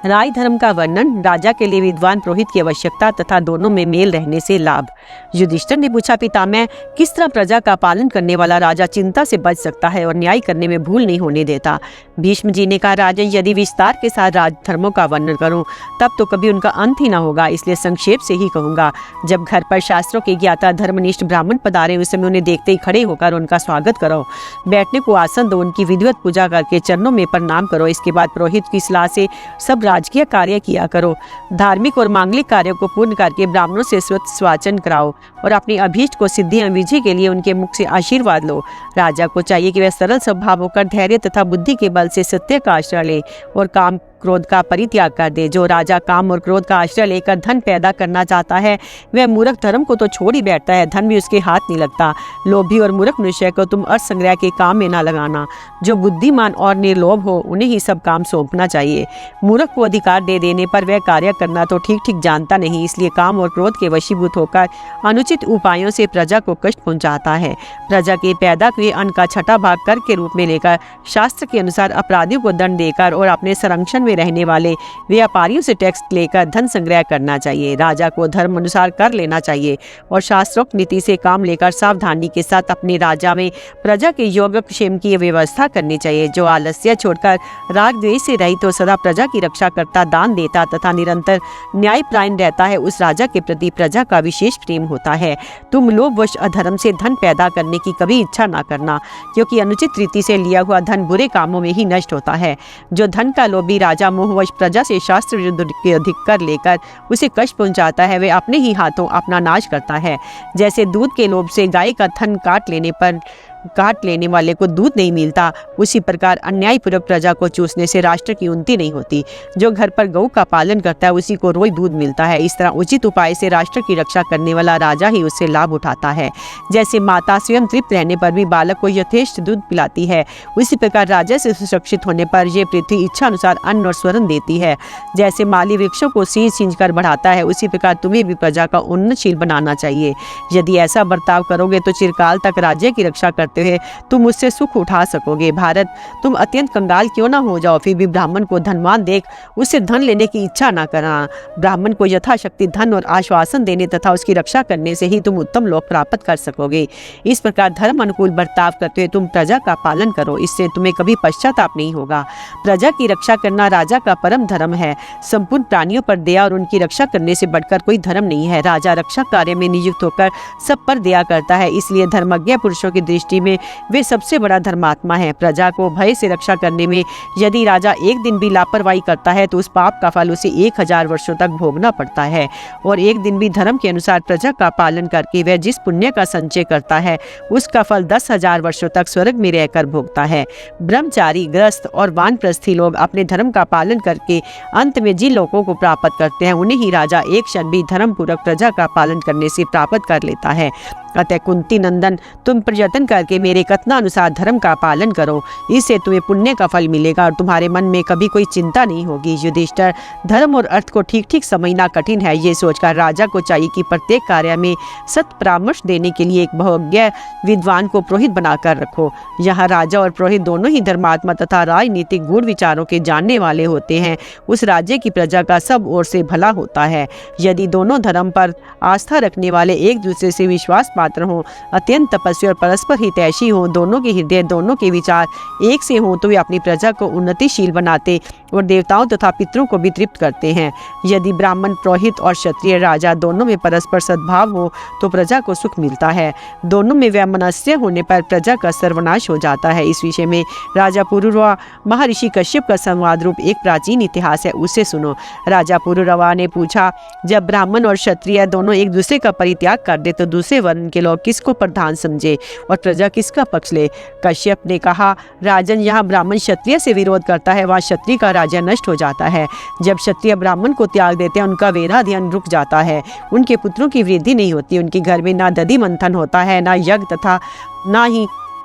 राय धर्म का वर्णन, राजा के लिए विद्वान पुरोहित की आवश्यकता तथा दोनों में मेल रहने से लाभ। युधिष्ठिर ने पूछा, पितामह, किस तरह प्रजा का पालन करने वाला राजा चिंता से बच सकता है और न्याय करने में भूल नहीं होने देता। भीष्म जी ने कहा, राजन, यदि विस्तार के साथ राजधर्मों का वर्णन करूं तब तो कभी उनका अंत ही न होगा, इसलिए संक्षेप से ही कहूंगा। जब घर पर शास्त्रों के ज्ञाता धर्मनिष्ठ ब्राह्मण पधारे उस समय उन्हें देखते ही खड़े होकर उनका स्वागत करो, बैठने को आसन दो, उनकी विधिवत पूजा करके चरणों में प्रणाम करो। इसके बाद पुरोहित की सलाह से सब राजकीय कार्य किया करो। धार्मिक और मांगलिक कार्यों को पूर्ण करके ब्राह्मणों से स्वाचन कराओ और अपनी अभीष्ट को सिद्धि विजय के लिए उनके मुख से आशीर्वाद लो। राजा को चाहिए कि वह सरल स्वभाव होकर धैर्य तथा बुद्धि के बल से सत्य का आश्रय ले और काम क्रोध का परित्याग कर दे। जो राजा काम और क्रोध का आश्रय लेकर धन पैदा करना चाहता है वह मूर्ख धर्म को तो छोड़ ही बैठता है, धन भी उसके हाथ नहीं लगता। लोभी और मूर्ख मनुष्य को तुम अर्थ संग्रह के काम में ना लगाना। जो बुद्धिमान और निर्लोभ हो उन्हें ही सब काम सौंपना चाहिए। मूर्ख को अधिकार दे देने पर वह कार्य करना तो ठीक ठीक जानता नहीं, इसलिए काम और क्रोध के वशीभूत होकर अनुचित उपायों से प्रजा को कष्ट पहुंचाता है। प्रजा के पैदा हुए अन्न का छठा भाग कर के रूप में लेकर शास्त्र के अनुसार अपराधियों को दंड देकर और अपने संरक्षण में रहने वाले व्यापारियों से टैक्स लेकर धन संग्रह करना चाहिए। राजा को धर्म अनुसार कर लेना चाहिए और शास्त्रोक्त नीति से काम लेकर सावधानी के साथ अपने राजा में प्रजा के योगक्षेम की व्यवस्था करनी चाहिए। जो आलस्य छोड़कर राग द्वेष से रहित तो सदा प्रजा की रक्षा करता, दान देता तथा निरंतर न्यायपरायण रहता है, उस राजा के प्रति प्रजा का विशेष प्रेम होता है। तुम लोभवश अधर्म से धन पैदा करने की कभी इच्छा ना करना, क्योंकि अनुचित रीति से लिया हुआ धन बुरे कामों में ही नष्ट होता है। जो धन का लोभी राजा मोहवश प्रजा से शास्त्र विरुद्ध अधिक कर लेकर उसे कष्ट पहुंचाता है, वे अपने ही हाथों अपना नाश करता है। जैसे दूध के लोभ से गाय का थन काट लेने वाले को दूध नहीं मिलता, उसी प्रकार अन्यायपूर्वक प्रजा को चूसने से राष्ट्र की उन्नति नहीं होती। जो घर पर गऊ का पालन करता है उसी को रोज दूध मिलता है। इस तरह उचित उपाय से राष्ट्र की रक्षा करने वाला राजा ही उससे लाभ उठाता है। जैसे माता स्वयं तृप्त रहने पर भी बालक को यथेष्ट दूध पिलाती है, उसी प्रकार राजा से सुरक्षित होने पर यह पृथ्वी इच्छा अनुसार अन्न और स्वर्ण देती है। जैसे माली वृक्षों को सींच कर बढ़ाता है, उसी प्रकार तुम्हें भी प्रजा का उन्नतशील बनाना चाहिए। यदि ऐसा बर्ताव करोगे तो चिरकाल तक राज्य की रक्षा करते हुए तुम उससे सुख उठा सकोगे। भारत, तुम अत्यंत कंगाल क्यों ना हो जाओ, फिर भी ब्राह्मण को धनवान देख उससे धन लेने की इच्छा ना करना। ब्राह्मण को यथाशक्ति धन और आश्वासन देने तथा उसकी रक्षा करने से ही तुम उत्तम लोक प्राप्त कर सकोगे। इस प्रकार धर्म अनुकूल बर्ताव करते हुए तुम प्रजा का पालन करो, इससे तुम्हें कभी पश्चाताप नहीं होगा। प्रजा की रक्षा करना राजा का परम धर्म है। संपूर्ण प्राणियों पर दया और उनकी रक्षा करने से बढ़कर कोई धर्म नहीं है। राजा रक्षा कार्य में नियुक्त होकर सब पर दया करता है, इसलिए धर्मज्ञ पुरुषों की दृष्टि में वे सबसे बड़ा धर्मात्मा है। प्रजा को भय से रक्षा करने में यदि राजा एक दिन भी लापरवाही करता है तो उस पाप का फल उसे 1000 वर्षों तक भोगना पड़ता है। और एक दिन भी धर्म के अनुसार प्रजा का पालन करके वह जिस पुण्य का संचय करता है उसका फल 10,000 वर्षों तक स्वर्ग में रहकर भोगता है। ब्रह्मचारी, गृहस्थ और वानप्रस्थी लोग अपने धर्म का पालन करके अंत में जिन लोगों को प्राप्त करते हैं उन्हें ही राजा एक क्षण भी धर्म पूर्वक प्रजा का पालन करने से प्राप्त कर लेता है। अतः कुंती नंदन, तुम प्रयत्न करके मेरे कथनानुसार धर्म का पालन करो, इससे तुम्हें पुण्य का फल मिलेगा और तुम्हारे मन में कभी कोई चिंता नहीं होगी। युधिष्ठिर, धर्म और अर्थ को ठीक ठीक समझना कठिन है, ये सोचकर राजा को चाहिए कि प्रत्येक कार्य में सत परामर्श देने के लिए एक बहुज्ञ विद्वान को पुरोहित बनाकर रखो। यहाँ राजा और पुरोहित दोनों ही धर्मात्मा तथा राजनीतिक गूढ़ विचारों के जानने वाले होते हैं। उस राज्य की प्रजा का सब ओर से भला होता है। यदि दोनों धर्म पर आस्था रखने वाले एक दूसरे से विश्वास पात्र हों, अत्यंत तपस्वी और परस्पर हितैषी हों, दोनों के हृदय, दोनों के विचार एक से हों, तो वे अपनी प्रजा को उन्नतिशील बनाते और देवताओं तथा पितरों को भी तृप्त करते हैं। यदि ब्राह्मण, पुरोहित और क्षत्रिय राजा दोनों में परस्पर सद्भाव हो तो प्रजा को सुख मिलता है। दोनों में वैमनस्य होने पर प्रजा का सर्वनाश हो जाता है। इस विषय में राजा पुरुरवा महर्षि कश्यप का संवाद रूप एक प्राचीन इतिहास है, उसे सुनो। राजा पुरुरवा ने पूछा, जब ब्राह्मण और क्षत्रिय दोनों एक दूसरे का परित्याग कर दे तो दूसरे वर्ण के लोग किसको प्रधान समझे और प्रजा किसका पक्ष ले? कश्यप ने कहा, राजन, यहाँ ब्राह्मण क्षत्रिय से विरोध करता है, वहाँ क्षत्रिय का राज्य नष्ट हो जाता है। जब क्षत्रिय ब्राह्मण को त्याग देते हैं उनका वेदाध्ययन रुक जाता है, उनके पुत्रों की वृद्धि नहीं होती, उनके घर में ना दधि मंथन होता है, ना यज्ञ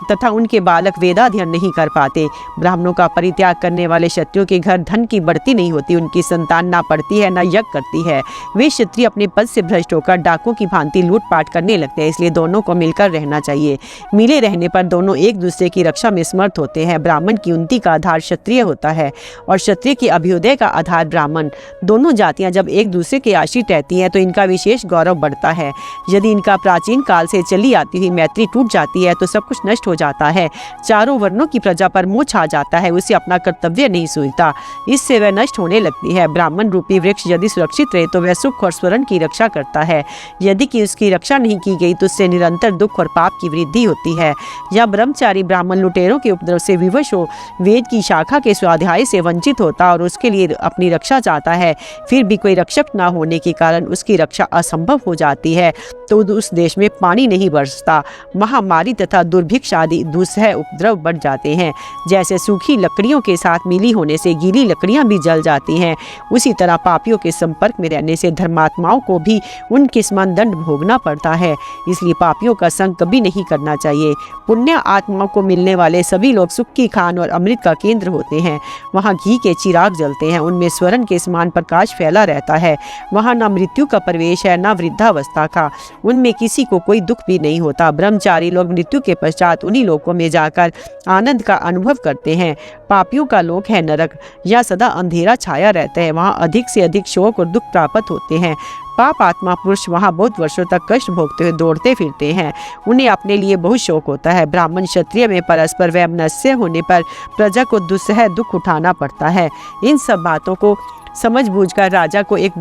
तथा उनके बालक वेदाध्ययन नहीं कर पाते। ब्राह्मणों का परित्याग करने वाले क्षत्रियों के घर धन की बढ़ती नहीं होती, उनकी संतान ना पढ़ती है ना यज्ञ करती है। वे क्षत्रिय अपने पद से भ्रष्ट होकर डाकों की भांति लूटपाट करने लगते हैं। इसलिए दोनों को मिलकर रहना चाहिए। मिले रहने पर दोनों एक दूसरे की रक्षा में समर्थ होते हैं। ब्राह्मण की उन्नति का आधार क्षत्रिय होता है और क्षत्रिय की अभ्युदय का आधार ब्राह्मण। दोनों जातियां जब एक दूसरे के आश्रित रहती हैं तो इनका विशेष गौरव बढ़ता है। यदि इनका प्राचीन काल से चली आती हुई मैत्री टूट जाती है तो सब कुछ नष्ट हो जाता है। चारों वर्णों की प्रजा पर मोह छा जाता है, उसे अपना कर्तव्य नहीं सूझता, इससे वह नष्ट होने लगती है। ब्राह्मण रूपी वृक्ष यदि सुरक्षित रहे तो वह सुख और स्वर्ण की रक्षा करता है, यदि कि उसकी रक्षा नहीं की गई तो उससे निरंतर दुख और पाप की वृद्धि होती है। या ब्रह्मचारी ब्राह्मण लुटेरों के उपद्रव से विवश हो, वेद की शाखा के स्वाध्याय से वंचित होता और उसके लिए अपनी रक्षा चाहता है, फिर भी कोई रक्षक न होने के कारण उसकी रक्षा असंभव हो जाती है, तो उस देश में पानी नहीं बरसता, महामारी तथा दुर्भिक्ष आदि दूसरे उपद्रव बढ़ जाते हैं। जैसे सूखी लकड़ियों के साथ मिली होने से गीली लकड़ियां भी जल जाती हैं, उसी तरह पापियों के संपर्क में रहने से धर्मात्माओं को भी उनके समान दंड भोगना पड़ता है। इसलिए पापियों का संग कभी नहीं करना चाहिए। पुण्य आत्माओं को मिलने वाले सभी लोग सुख की खान और अमृत का केंद्र होते हैं। वहाँ घी के चिराग जलते हैं, उनमें स्वर्ण के समान प्रकाश फैला रहता है। वहाँ न मृत्यु का प्रवेश है न वृद्धावस्था का, उनमें किसी को कोई दुख भी नहीं होता। ब्रह्मचारी लोग मृत्यु के पश्चात उन्हीं लोकों में जाकर आनंद का अनुभव करते हैं। पापियों का लोक है नरक, या सदा अंधेरा छाया रहता है, वहाँ अधिक से अधिक शोक और दुख प्राप्त होते हैं। पाप आत्मा पुरुष वहाँ बहुत वर्षों तक कष्ट भोगते हुए दौड़ते फिरते हैं, उन्हें अपने लिए बहुत शोक होता है। ब्राह्मण क्षत्रिय में परस्पर वैमनस्य होने पर प्रजा को दुस्सह दुख उठाना पड़ता है। इन सब बातों को समझ बूझकर राजा को एक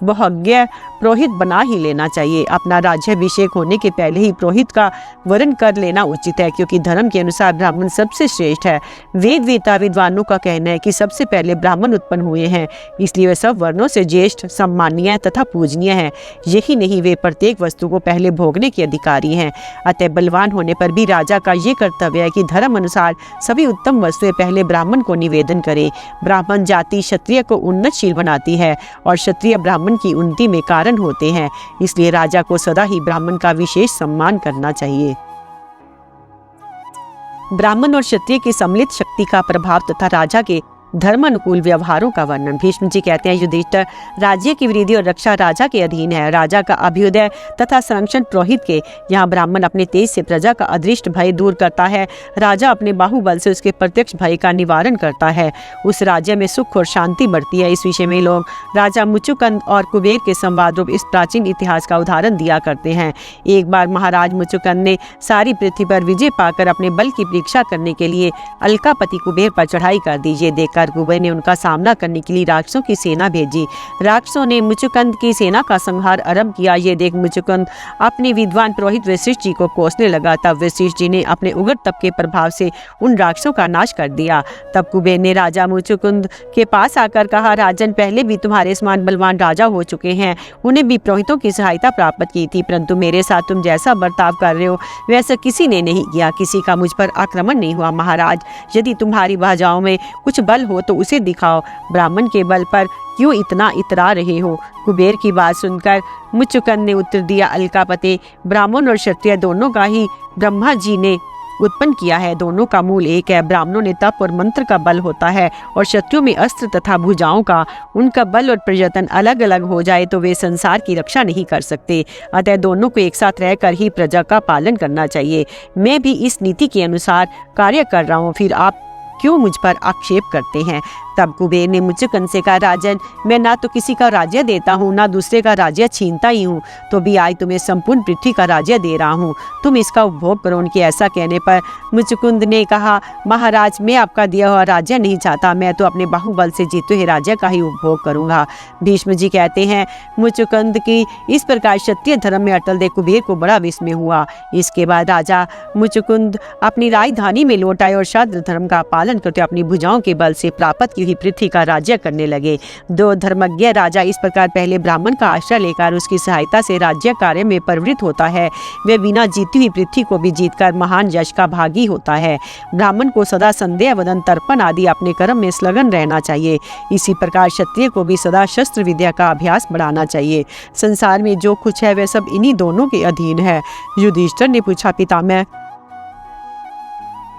बहुज्ञ पुरोहित बना ही लेना चाहिए। अपना राज्याभिषेक होने के पहले ही पुरोहित का वरण कर लेना उचित है, क्योंकि धर्म के अनुसार ब्राह्मण सबसे श्रेष्ठ है। वेद वेता विद्वानों का कहना है कि सबसे पहले ब्राह्मण उत्पन्न हुए हैं, इसलिए वे सब वर्णों से ज्येष्ठ, सम्मानीय तथा पूजनीय हैं। यही नहीं, वे प्रत्येक वस्तु को पहले भोगने के अधिकारी हैं। अतः बलवान होने पर भी राजा का ये कर्तव्य है कि धर्म अनुसार सभी उत्तम वस्तुएं पहले ब्राह्मण को निवेदन करे। ब्राह्मण जाति क्षत्रिय को उन्नतशील बनाती है और क्षत्रिय ब्राह्मण की उन्नति में कारण होते हैं। इसलिए राजा को सदा ही ब्राह्मण का विशेष सम्मान करना चाहिए। ब्राह्मण और क्षत्रिय की सम्मिलित शक्ति का प्रभाव तथा राजा के धर्मानुकूल व्यवहारों का वर्णन। भीष्म जी कहते हैं, युधिष्ठिर, राज्य की वृद्धि और रक्षा राजा के अधीन है। राजा का अभ्युदय तथा संरक्षण पुरोहित के। यहाँ ब्राह्मण अपने तेज से प्रजा का अदृष्ट भय दूर करता है, राजा अपने बाहुबल से उसके प्रत्यक्ष भय का निवारण करता है। उस राज्य में सुख और शांति बढ़ती है। इस विषय में लोग राजा मुचुकुंद और कुबेर के संवाद रूप इस प्राचीन इतिहास का उदाहरण दिया करते हैं। एक बार महाराज मुचुकुंद ने सारी पृथ्वी पर विजय पाकर अपने बल की परीक्षा करने के लिए अलकापति कुबेर पर चढ़ाई कर दी। ये देखकर पर कुबेर ने उनका सामना करने के लिए राक्षसों की सेना भेजी। राक्षसों ने मुचुकुंद की सेना का संहार आरंभ किया। ये देख मुचुकुंद अपने विद्वान पुरोहित वशिष्ठ जी को कोसने लगा। तब वशिष्ठ जी ने अपने उग्र तप के प्रभाव से उन राक्षसों का नाश कर दिया। तब कुबेर ने राजा मुचुकुंद के पास आकर कहा, राजन, पहले भी तुम्हारे समान बलवान राजा हो चुके हैं, उन्हें भी पुरोहितों की सहायता प्राप्त की थी, परंतु मेरे साथ तुम जैसा बर्ताव कर रहे हो वैसा किसी ने नहीं किया। किसी का मुझ पर आक्रमण नहीं हुआ। महाराज, यदि तुम्हारी भुजाओं में कुछ बल हो तो उसे दिखाओ। ब्राह्मण के बल पर क्यों इतना इतरा रहे हो? कुबेर की बात सुनकर मुचुकुंद ने उत्तर दिया, अलकापते, ब्राह्मण और क्षत्रिय दोनों का ही ब्रह्मा जी ने उत्पन्न किया है। दोनों का मूल एक है। ब्राह्मणों ने तप और मंत्र का बल होता है और क्षत्रियों में अस्त्र तथा भुजाओं का। उनका बल और प्रयत्न अलग अलग हो जाए तो वे संसार की रक्षा नहीं कर सकते। अतः दोनों को एक साथ रहकर ही प्रजा का पालन करना चाहिए। मैं भी इस नीति के अनुसार कार्य कर रहा हूँ, फिर आप क्यों मुझ पर आक्षेप करते हैं? तब कुबेर ने मुचुकुंद से कहा, राजन, मैं ना तो किसी का राज्य देता हूँ ना दूसरे का राज्य छीनता ही हूँ, तो भी आज तुम्हें संपूर्ण पृथ्वी का राज्य दे रहा हूँ, तुम इसका उपभोग करो। उनके ऐसा कहने पर मुचुकुंद ने कहा, महाराज, मैं आपका दिया हुआ राज्य नहीं चाहता, मैं तो अपने बाहुबल से जीते हुए राज्य का ही उपभोग करूँगा। भीष्म जी कहते हैं, मुचुकुंद की इस प्रकार क्षत्रिय धर्म में अटल देख कुबेर को बड़ा विस्मय हुआ। इसके बाद राजा मुचुकुंद अपनी राजधानी में लौट आए और शूद्र धर्म का पालन करते अपनी भुजाओं के बल से प्राप्त की हुई पृथ्वी का राज्य करने लगे। दो धर्मज्ञ राजा इस प्रकार पहले ब्राह्मण का आश्रय लेकर उसकी सहायता से राज्य कार्य में प्रवृत्त होता है, वे बिना जीती हुई पृथ्वी को भी जीतकर महान यश का भागी होता है। ब्राह्मण को सदा संदेह, वदन, तर्पण आदि अपने कर्म में संलग्न रहना चाहिए। इसी प्रकार क्षत्रिय को भी सदा शस्त्र विद्या का अभ्यास बढ़ाना चाहिए। संसार में जो कुछ है वह सब इन्हीं दोनों के अधीन है। युधिष्ठिर ने पूछा, पितामह,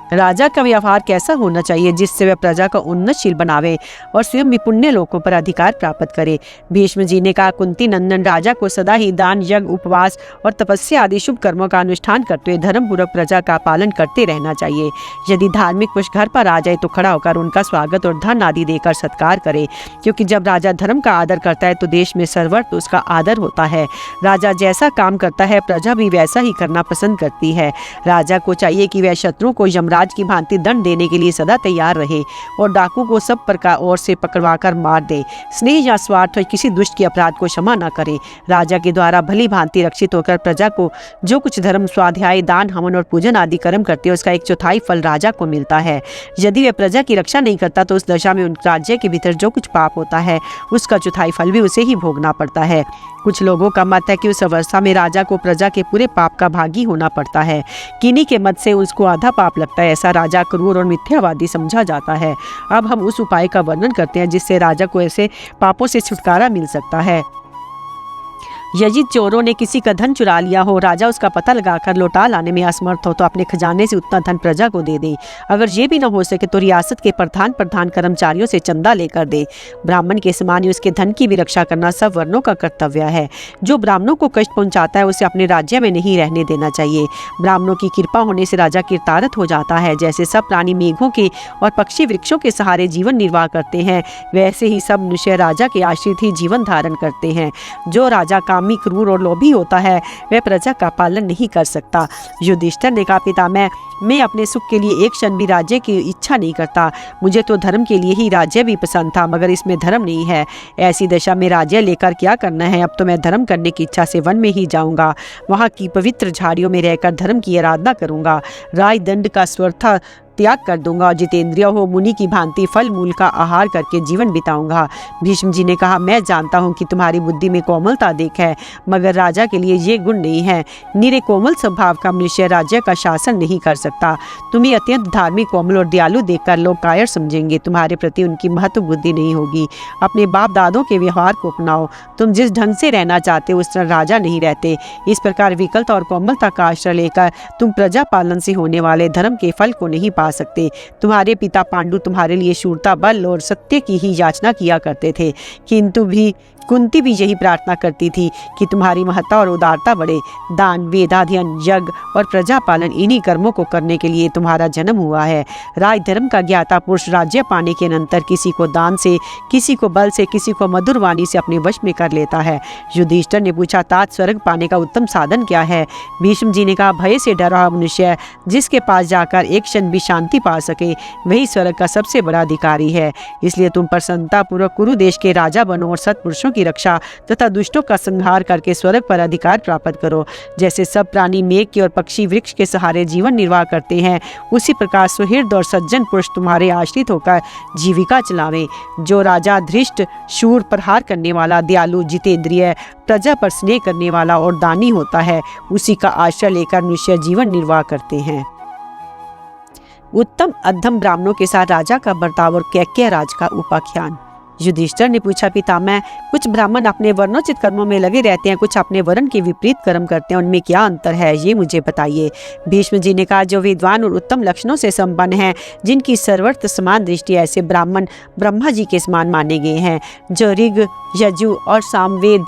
राजा का व्यवहार कैसा होना चाहिए जिससे वह प्रजा को उन्नतशील बनावे और स्वयं भी पुण्य लोकों पर अधिकार प्राप्त करे? भीष्म जी ने कहा, कुंती नंदन, राजा को सदा ही दान, यज्ञ, उपवास और तपस्या आदि शुभ कर्मों का अनुष्ठान करते हुए धर्मपूर्वक प्रजा का पालन करते रहना चाहिए। यदि धार्मिक पुरुष घर पर आ जाए तो खड़ा होकर उनका स्वागत और धन आदि देकर सत्कार करे, क्योंकि जब राजा धर्म का आदर करता है तो देश में सर्वत्र उसका आदर होता है। राजा जैसा काम करता है प्रजा भी वैसा ही करना पसंद करती है। राजा को चाहिए कि वह शत्रुओं को यमराज की भांति दंड देने के लिए सदा तैयार रहे और डाकू को सब प्रकार ओर से पकड़वाकर मार दे। स्नेह या स्वार्थ किसी दुष्ट के अपराध को क्षमा न करे। राजा के द्वारा भली भांति रक्षित होकर प्रजा को जो कुछ धर्म, स्वाध्याय, दान, हवन और पूजन आदि कर्म करते हैं उसका 1/4 फल राजा को मिलता है। यदि वह प्रजा की रक्षा नहीं करता तो उस दशा में उन राज्य के भीतर जो कुछ पाप होता है उसका 1/4 फल भी उसे ही भोगना पड़ता है। कुछ लोगों का मत है कि उस अवस्था में राजा को प्रजा के पूरे पाप का भागी होना पड़ता है। किन्हीं के मत से उसको आधा पाप लगता है। ऐसा राजा क्रूर और मिथ्यावादी समझा जाता है। अब हम उस उपाय का वर्णन करते हैं जिससे राजा को ऐसे पापों से छुटकारा मिल सकता है। यदि चोरों ने किसी का धन चुरा लिया हो, राजा उसका पता लगाकर लौटा लाने में असमर्थ हो तो अपने खजाने से उतना धन प्रजा को दे दे। अगर ये भी न हो सके तो रियासत के प्रधान कर्मचारियों से चंदा लेकर दे। ब्राह्मण के समान ही उसके धन की भी रक्षा करना सब वर्णों का कर्तव्य है। जो ब्राह्मणों को कष्ट पहुंचाता है उसे अपने राज्य में नहीं रहने देना चाहिए। ब्राह्मणों की कृपा होने से राजा कृतार्थ हो जाता है। जैसे सब प्राणी मेघों के और पक्षी वृक्षों के सहारे जीवन निर्वाह करते हैं, वैसे ही सब मनुष्य राजा के आश्रित ही जीवन धारण करते हैं। जो राजा कामी, क्रूर और लोभी होता है वह प्रजा का पालन नहीं कर सकता। युधिष्ठिर ने कहा, पितामह, मैं अपने सुख के लिए एक क्षण भी राज्य की इच्छा नहीं करता। मुझे तो धर्म के लिए ही राज्य भी पसंद था, मगर इसमें धर्म नहीं है। ऐसी दशा में राज्य लेकर क्या करना है? अब तो मैं धर्म करने की इच्छा से वन में ही जाऊंगा, वहाँ की पवित्र झाड़ियों में रहकर धर्म की आराधना करूंगा। राज दंड का स्वर्था त्याग कर दूंगा और जितेंद्रिय हो मुनि की भांति फल मूल का आहार करके जीवन बिताऊंगा। भीष्म जी ने कहा, मैं जानता हूँ कि तुम्हारी बुद्धि में कोमलता अधिक है, मगर राजा के लिए ये गुण नहीं है। निरे कोमल स्वभाव का मनुष्य राज्य का शासन नहीं कर सकता। तुम्हें अत्यंत धार्मिक, कोमल और दयालु देखकर लोग कायर समझेंगे। तुम्हारे प्रति उनकी महत्व बुद्धि नहीं होगी। अपने बाप दादों के व्यवहार को अपनाओ। तुम जिस ढंग से रहना चाहते हो उस तरह राजा नहीं रहते। इस प्रकार विकलता और कोमलता का आश्रय लेकर तुम प्रजा पालन से होने वाले धर्म के फल को नहीं पा सकते। तुम्हारे पिता पांडु तुम्हारे लिए शूरता, बल और सत्य की ही याचना किया करते थे, किंतु भी कुंती भी यही प्रार्थना करती थी कि तुम्हारी महत्ता और उदारता बढ़े। दान, वेदाध्ययन, यज्ञ और प्रजा पालन, इन्हीं कर्मों को करने के लिए तुम्हारा जन्म हुआ है। राज धर्म का ज्ञाता पुरुष राज्य पाने के अनंतर किसी को दान से, किसी को बल से, किसी को मधुर वाणी से अपने वश में कर लेता है। युधिष्ठिर ने पूछा, तात स्वर्ग पाने का उत्तम साधन क्या है? भीष्म जी ने कहा, भय से डरा हुआ मनुष्य जिसके पास जाकर एक क्षण भी शांति शांति पा सके, वही स्वर्ग का सबसे बड़ा अधिकारी है। इसलिए तुम प्रसन्नता पूर्वक कुरु देश के राजा बनो और सत्पुरुषों की रक्षा तथा दुष्टों का संहार करके स्वर्ग पर अधिकार प्राप्त करो। जैसे सब प्राणी मेघ के और पक्षी वृक्ष के सहारे जीवन निर्वाह करते हैं, उसी प्रकार सुहृद और सज्जन पुरुष तुम्हारे आश्रित होकर जीविका चलावे। जो राजा धृष्ट, शूर, प्रहार करने वाला, दयालु, जितेंद्रिय, प्रजा पर स्नेह करने वाला और दानी होता है, उसी का आश्रय लेकर मनुष्य जीवन निर्वाह करते हैं। उत्तम अधम ब्राह्मणों के साथ राजा का बर्ताव और कैकेय राज का उपाख्यान। युधिष्ठिर ने पूछा, पितामह, कुछ ब्राह्मण अपने वर्णोचित कर्मों में लगे रहते हैं, कुछ अपने वर्ण के विपरीत कर्म करते हैं, उनमें क्या अंतर है, ये मुझे बताइए। भीष्म जी ने कहा, जो विद्वान और उत्तम लक्षणों से संपन्न हैं, जिनकी सर्वत्र समान दृष्टि, ऐसे ब्राह्मण ब्रह्मा जी के समान माने गए हैं। जो ऋग, यजु और सामवेद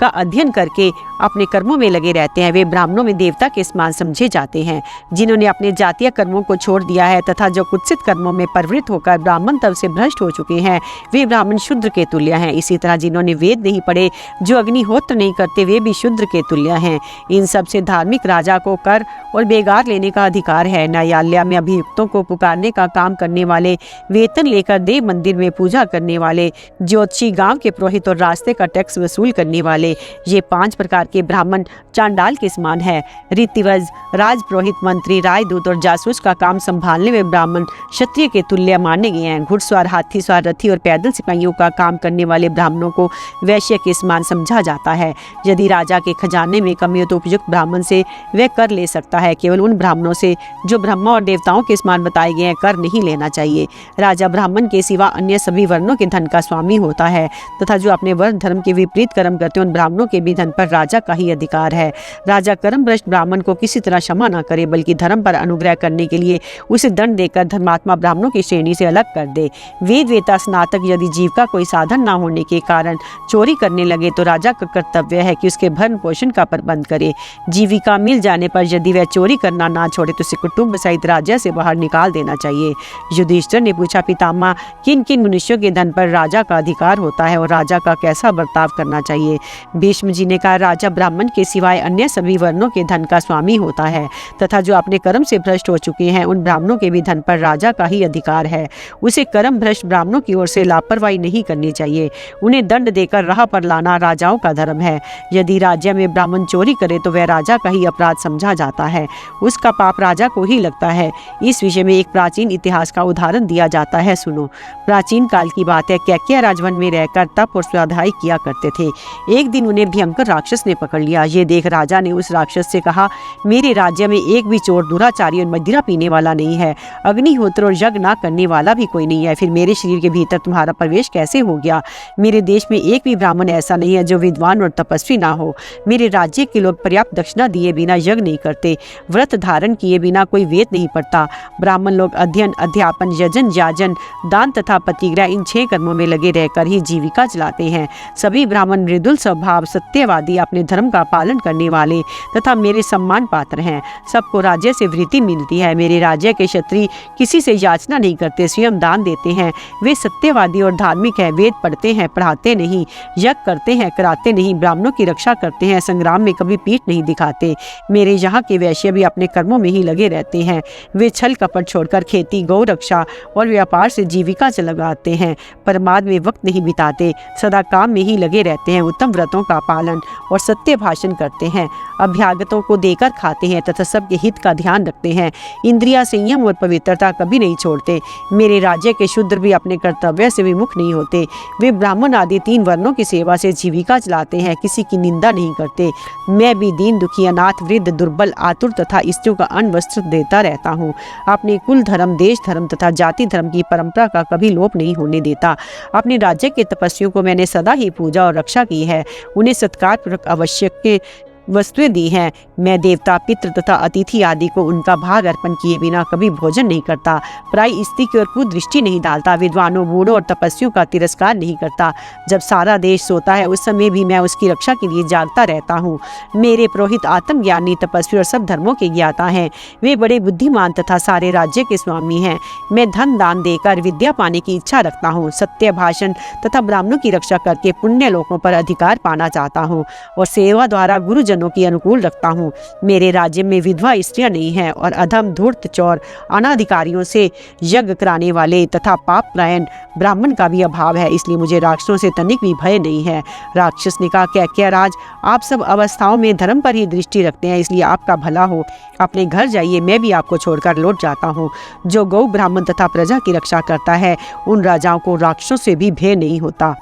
का अध्ययन करके अपने कर्मों में लगे रहते हैं, वे ब्राह्मणों में देवता के समान समझे जाते हैं। जिन्होंने अपने जातीय कर्मों को छोड़ दिया है तथा जो कुत्सित कर्मों में प्रवृत्त होकर ब्राह्मण तब से भ्रष्ट हो चुके हैं, वे ब्राह्मण शूद्र के तुल्य हैं। इसी तरह जिन्होंने वेद नहीं पढ़े, जो अग्निहोत्र नहीं करते, वे भी शूद्र के तुल्य हैं। इन सब से धार्मिक राजा को कर और बेगार लेने का अधिकार है। न्यायालय में अभियुक्तों को पुकारने का काम करने वाले, वेतन लेकर देव मंदिर में पूजा करने वाले, ज्योतिषी, गांव के पुरोहित और रास्ते का टैक्स वसूल करने वाले, ये 5 प्रकार के ब्राह्मण चांडाल के समान है। रीतिवज, राजपुरोहित, मंत्री, राजदूत और जासूस का काम संभालने में ब्राह्मण क्षत्रिय के तुल्य माने गए हैं। घुड़सवार, हाथी सवार, रथी और पैदल सिपाहियों का काम करने वाले ब्राह्मणों को वैश्य के समान समझा जाता है। यदि राजा के खजाने में कमी हो तो उपयुक्त ब्राह्मण से वह कर ले सकता है। केवल उन ब्राह्मणों से जो ब्रह्मा और देवताओं के समान बताए गए हैं, कर नहीं लेना चाहिए। राजा ब्राह्मण के सिवा अन्य सभी वर्णों के धन का स्वामी होता है तथा जो अपने वर्ण धर्म के विपरीत कर्म करते हैं, उन ब्राह्मणों के भी धन पर राजा का ही अधिकार है। राजा कर्म भ्रष्ट ब्राह्मण को किसी तरह क्षमा न करे, बल्कि धर्म पर अनुग्रह करने के लिए उसे दंड देकर धर्मात्मा ब्राह्मणों की श्रेणी से अलग कर दे। वेद वेता स्नातक यदि जीव का कोई साधन न होने के कारण चोरी करने लगे तो राजा का कर्तव्य है कि उसके भरण पोषण का प्रबंध करे। जीविका मिल जाने पर यदि वह चोरी करना ना छोड़े तो उसे कुटुंब सहित राज्य से बाहर निकाल देना चाहिए। युधिष्ठिर ने पूछा, पितामह, किन किन मनुष्यों के धन पर राजा का अधिकार होता है और राजा का कैसा बर्ताव करना चाहिए। भीष्म जी ने कहा, राजा ब्राह्मण के सिवाय अन्य सभी वर्णों के धन का स्वामी होता है तथा जो अपने कर्म से भ्रष्ट हो चुके हैं, उन ब्राह्मणों के भी धन पर राजा का ही अधिकार है। उसे कर्म भ्रष्ट ब्राह्मणों की ओर से लापरवाही नहीं करनी चाहिए। उन्हें दंड देकर राह पर लाना राजाओं का धर्म है। यदि राज्य में ब्राह्मण चोरी करे तो वह राजा का ही अपराध समझा जाता है, उसका पाप राजा को ही लगता है। इस विषय में एक प्राचीन इतिहास का उदाहरण दिया जाता है, सुनो। प्राचीन काल की बात है। कैकेय राजवन में रहकर तप और स्वाध्याय किया करते थे। एक दिन उन्हें भयंकर राक्षस ने पकड़ लिया। ये देख राजा ने उस राक्षस से कहा, मेरे राज्य में एक भी चोर, दुराचारी और मदिरा पीने वाला नहीं है, अग्निहोत्र और यज्ञ ना करने वाला भी कोई नहीं है। फिर मेरे शरीर के भीतर तुम्हारा प्रवेश कैसे हो गया? मेरे देश में एक भी ब्राह्मण ऐसा नहीं है जो विद्वान और तपस्वी ना हो। मेरे राज्य के लोग पर्याप्त दक्षिणा दिए बिना यज्ञ नहीं करते, व्रत धारण किए बिना कोई वेद नहीं पढ़ता। ब्राह्मण लोग अध्ययन, अध्यापन, यजन, याजन, दान तथा पतिग्रह, इन 6 कर्मों में लगे रहकर ही जीविका चलाते हैं। सभी ब्राह्मण मृदुल स्वभाव, सत्यवादी, अपने धर्म का पालन करने वाले तथा मेरे सम्मान पात्र हैं। सबको राज्य से वृत्ति मिलती है। मेरे राज्य के क्षत्रिय किसी से याचना नहीं करते, स्वयं दान देते हैं। वे सत्यवादी और धार्मिक है। वेद पढ़ते हैं, पढ़ाते नहीं, यज्ञ करते हैं, कराते नहीं, ब्राह्मणों की रक्षा करते हैं, संग्राम में कभी पीठ नहीं दिखाते। मेरे यहाँ के वैश्य भी अपने कर्मों में ही लगे रहते हैं। वे छल कपट छोड़कर खेती, गौ रक्षा और व्यापार से जीविका चलाते हैं। परमाद में वक्त नहीं बिताते, सदा काम में ही लगे रहते हैं। उत्तम व्रतों का पालन और सत्य भाषण करते हैं। अभ्यागतों को देकर खाते हैं तथा सबके हित का ध्यान रखते हैं। इंद्रिया, संयम और पवित्रता कभी नहीं छोड़ते। मेरे राज्य के शूद्र भी अपने कर्तव्य से विमुख नहीं होते। वे ब्राह्मण आदि 3 वर्णों की सेवा से जीविका चलाते हैं, किसी की निंदा नहीं करते। मैं भी दीन, दुखी, अनाथ, वृद्ध, दुर्बल, आतुर तथा स्त्रियों का अन्न वस्त्र देता रहता हूँ। अपने कुल धर्म, देश धर्म तथा जाति धर्म की परंपरा का कभी लोप नहीं होने देता। अपने राज्य के तपस्वियों को मैंने सदा ही पूजा और रक्षा की है। उन्हें सत्कार पूर्वक आवश्यक के वस्तुएं दी हैं। मैं देवता, पितृ तथा अतिथि आदि को उनका भाग अर्पण किए बिना कभी भोजन नहीं करता। पराई स्त्री की ओर कुदृष्टि नहीं डालता। विद्वानों, बूढ़ों और तपस्वियों का तिरस्कार नहीं करता। जब सारा देश सोता है उस समय भी मैं उसकी रक्षा के लिए जागता रहता हूँ। मेरे पुरोहित आत्मज्ञानी, तपस्वी और सब धर्मों के ज्ञाता हैं। वे बड़े बुद्धिमान तथा सारे राज्य के स्वामी हैं। मैं धन दान देकर विद्या पाने की इच्छा रखता हूँ। सत्य भाषण तथा ब्राह्मणों की रक्षा करके पुण्य लोकों पर अधिकार पाना चाहता हूँ और सेवा द्वारा गुरुजन जनों की अनुकूल रखता हूँ। मेरे राज्य में विधवा स्त्रियां नहीं हैं और अधम, धूर्त, चौर, अनाधिकारियों से यज्ञ कराने वाले तथा पाप परायण ब्राह्मण का भी अभाव है, इसलिए मुझे राक्षसों से तनिक भी भय नहीं है। राक्षस ने कहा, कैकेयी राज, आप सब अवस्थाओं में धर्म पर ही दृष्टि रखते हैं, इसलिए आपका भला हो। अपने घर जाइए, मैं भी आपको छोड़कर लौट जाता हूँ। जो गौ, ब्राह्मण तथा प्रजा की रक्षा करता है, उन राजाओं को राक्षसों से भी भय नहीं होता।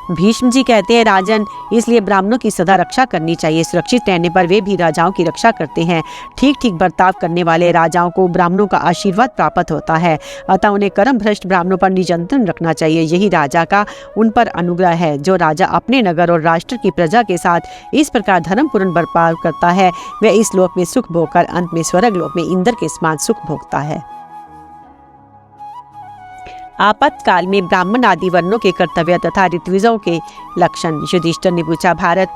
भीष्म जी कहते हैं, राजन, इसलिए ब्राह्मणों की सदा रक्षा करनी चाहिए। सुरक्षित रहने पर वे भी राजाओं की रक्षा करते हैं। ठीक ठीक बर्ताव करने वाले राजाओं को ब्राह्मणों का आशीर्वाद प्राप्त होता है, अतः उन्हें कर्म भ्रष्ट ब्राह्मणों पर नियंत्रण रखना चाहिए। यही राजा का उन पर अनुग्रह है। जो राजा अपने नगर और राष्ट्र की प्रजा के साथ इस प्रकार धर्मपूर्ण बर्ताव करता है, वह इस लोक में सुख भोगकर अंत में स्वर्ग लोक में इंद्र के समान सुख भोगता है। आपातकाल में ब्राह्मण आदि वर्णों के कर्तव्य तथा ऋत्विजों के लक्षण। युधिष्ठिर ने पूछा, भारत,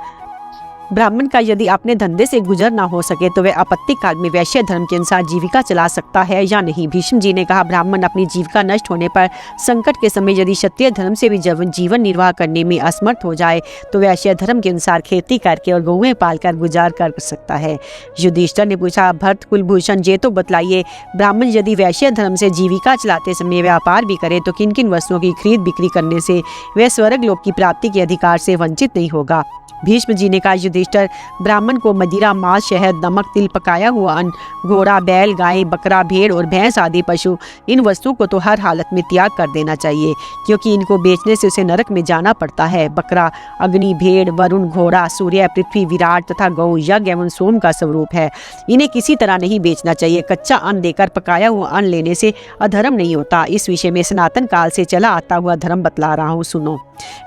ब्राह्मण का यदि अपने धंधे से गुजर ना हो सके तो वह आपत्ति काल में वैश्य धर्म के अनुसार जीविका चला सकता है या नहीं। भीष्म जी ने कहा, ब्राह्मण अपनी जीविका नष्ट होने पर संकट के समय यदि क्षत्रिय धर्म से भी जीवन निर्वाह करने में असमर्थ हो जाए तो वैश्य धर्म के अनुसार खेती करके और गौएं पालकर गुजार कर सकता है। युधिष्ठिर ने पूछा, भरत कुलभूषण, ये तो बतलाइए, ब्राह्मण यदि वैश्य धर्म से जीविका चलाते समय व्यापार भी करे तो किन किन वस्तुओं की खरीद बिक्री करने से वह स्वर्ग लोक की प्राप्ति के अधिकार से वंचित नहीं होगा। भीष्म जी ने कहा, युधिष्ठिर, ब्राह्मण को मदिरा, मांस, शहद, नमक, तिल, पकाया हुआ अन्न, घोड़ा, बैल, गाय, बकरा, भेड़ और भैंस आदि पशु, इन वस्तुओं को तो हर हालत में त्याग कर देना चाहिए, क्योंकि इनको बेचने से उसे नरक में जाना पड़ता है। बकरा अग्नि, भेड़, वरुण, घोड़ा, सूर्य, पृथ्वी, विराट तथा गौ यज्ञ एवं सोम का स्वरूप है। इन्हें किसी तरह नहीं बेचना चाहिए। कच्चा अन्न देकर पकाया हुआ अन्न लेने से अधर्म नहीं होता। इस विषय में सनातन काल से चला आता हुआ धर्म बतला रहा हूँ, सुनो।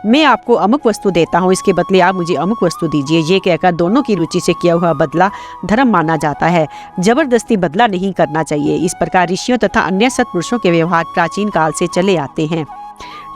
मैं आपको अमुक वस्तु देता हूँ, इसके बदले आप मुझे अमुक वस्तु दीजिए। ये कहकर दोनों की रुचि से किया हुआ बदला धर्म माना जाता है। जबरदस्ती बदला नहीं करना चाहिए। इस प्रकार ऋषियों तथा अन्य सत्पुरुषों के व्यवहार प्राचीन काल से चले आते हैं।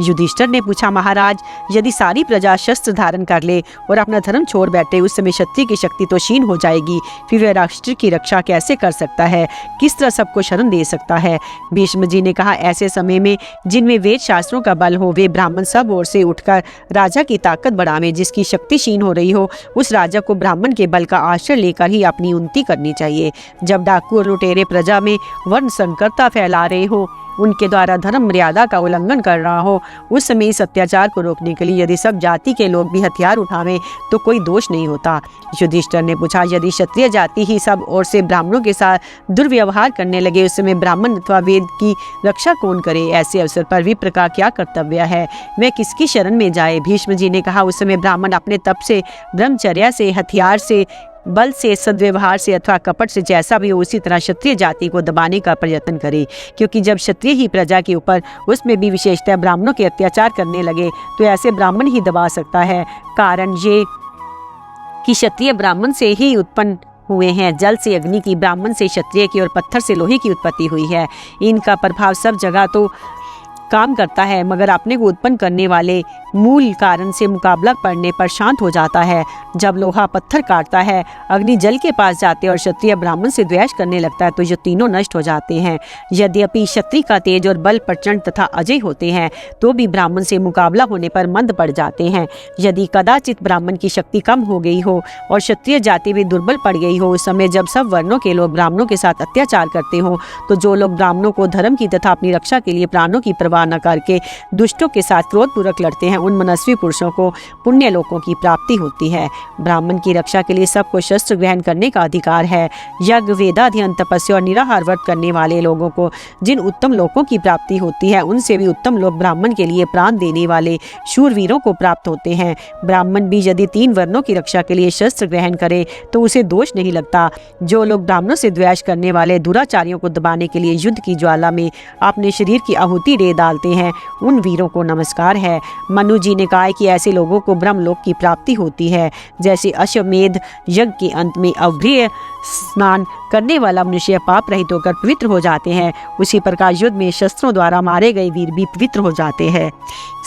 युधिष्ठिर ने पूछा, महाराज, यदि सारी प्रजा शस्त्र धारण कर ले और अपना धर्म छोड़ बैठे, उस समय क्षत्रिय की शक्ति तो क्षीण हो जाएगी। फिर वह राष्ट्र की रक्षा कैसे कर सकता है? किस तरह सबको शरण दे सकता है? भीष्म जी ने कहा, ऐसे समय में जिनमें वेद शास्त्रों का बल हो, वे ब्राह्मण सब ओर से उठकर राजा की ताकत बढ़ावे। जिसकी शक्ति क्षीण हो रही हो, उस राजा को ब्राह्मण के बल का आश्रय लेकर ही अपनी उन्नति करनी चाहिए। जब डाकू और लुटेरे प्रजा में वर्ण संकरता फैला रहे हो, उनके द्वारा धर्म मर्यादा का उल्लंघन कर रहा हो, उस समय इस अत्याचार को रोकने के लिए यदि सब जाति के लोग भी हथियार उठावें तो कोई दोष नहीं होता। युधिष्ठिर ने पूछा, यदि क्षत्रिय जाति ही सब ओर से ब्राह्मणों के साथ दुर्व्यवहार करने लगे, उस समय ब्राह्मण अथवा वेद की रक्षा कौन करे? ऐसे अवसर पर विप्र का क्या कर्तव्य है? वह किसकी शरण में जाए? भीष्म जी ने कहा, उस समय ब्राह्मण अपने तप से, ब्रह्मचर्या से, हथियार से, बल से, सद्व्यवहार से अथवा कपट से, जैसा भी हो उसी तरह क्षत्रिय जाति को दबाने का प्रयत्न करे। क्योंकि जब क्षत्रिय ही प्रजा के ऊपर, उसमें भी विशेषतः ब्राह्मणों के अत्याचार करने लगे, तो ऐसे ब्राह्मण ही दबा सकता है। कारण ये कि क्षत्रिय ब्राह्मण से ही उत्पन्न हुए हैं। जल से अग्नि की, ब्राह्मण से क्षत्रिय की और पत्थर से लोहे की उत्पत्ति हुई है। इनका प्रभाव सब जगह तो काम करता है, मगर अपने को उत्पन्न करने वाले मूल कारण से मुकाबला पड़ने पर शांत हो जाता है। जब लोहा पत्थर काटता है, अग्नि जल के पास जाते हैं और क्षत्रिय ब्राह्मण से द्वेष करने लगता है, तो ये तीनों नष्ट हो जाते हैं। यद्यपि क्षत्रिय का तेज और बल प्रचंड तथा अजय होते हैं, तो भी ब्राह्मण से मुकाबला होने पर मंद पड़ जाते हैं। यदि कदाचित ब्राह्मण की शक्ति कम हो गई हो और क्षत्रिय जाति भी दुर्बल पड़ गई हो, उस समय जब सब वर्णों के लोग ब्राह्मणों के साथ अत्याचार करते हो, तो जो लोग ब्राह्मणों को धर्म की तथा अपनी रक्षा के लिए प्राणों की परवाह न करके दुष्टों के साथ क्रोधपूर्वक लड़ते हैं, उन मनस्वी पुरुषों को पुण्य लोकों की प्राप्ति होती है। ब्राह्मण की रक्षा के लिए सबको शस्त्र ग्रहण करने का अधिकार है। यज्ञ, वेदाध्ययन, तपस्या और निराहार व्रत करने वाले लोगों को जिन उत्तम लोकों की प्राप्ति होती है, उनसे भी उत्तम लोग ब्राह्मण के लिए प्राण देने वाले शूरवीरों को प्राप्त होते हैं। ब्राह्मण भी यदि 3 वर्णों की रक्षा के लिए शस्त्र ग्रहण करे तो उसे दोष नहीं लगता। जो लोग ब्राह्मणों से द्वेष करने वाले दुराचारियों को दबाने के लिए युद्ध की ज्वाला में अपने शरीर की आहुति दे डालते हैं, उन वीरों को नमस्कार है। मनु जी ने कहा कि ऐसे लोगों को ब्रह्मलोक की प्राप्ति होती है। जैसे अश्वमेध यज्ञ के अंत में अव्रिय स्नान करने वाला मनुष्य पाप रहित होकर पवित्र हो जाते हैं, उसी प्रकार युद्ध में शस्त्रों द्वारा मारे गए वीर भी पवित्र हो जाते हैं।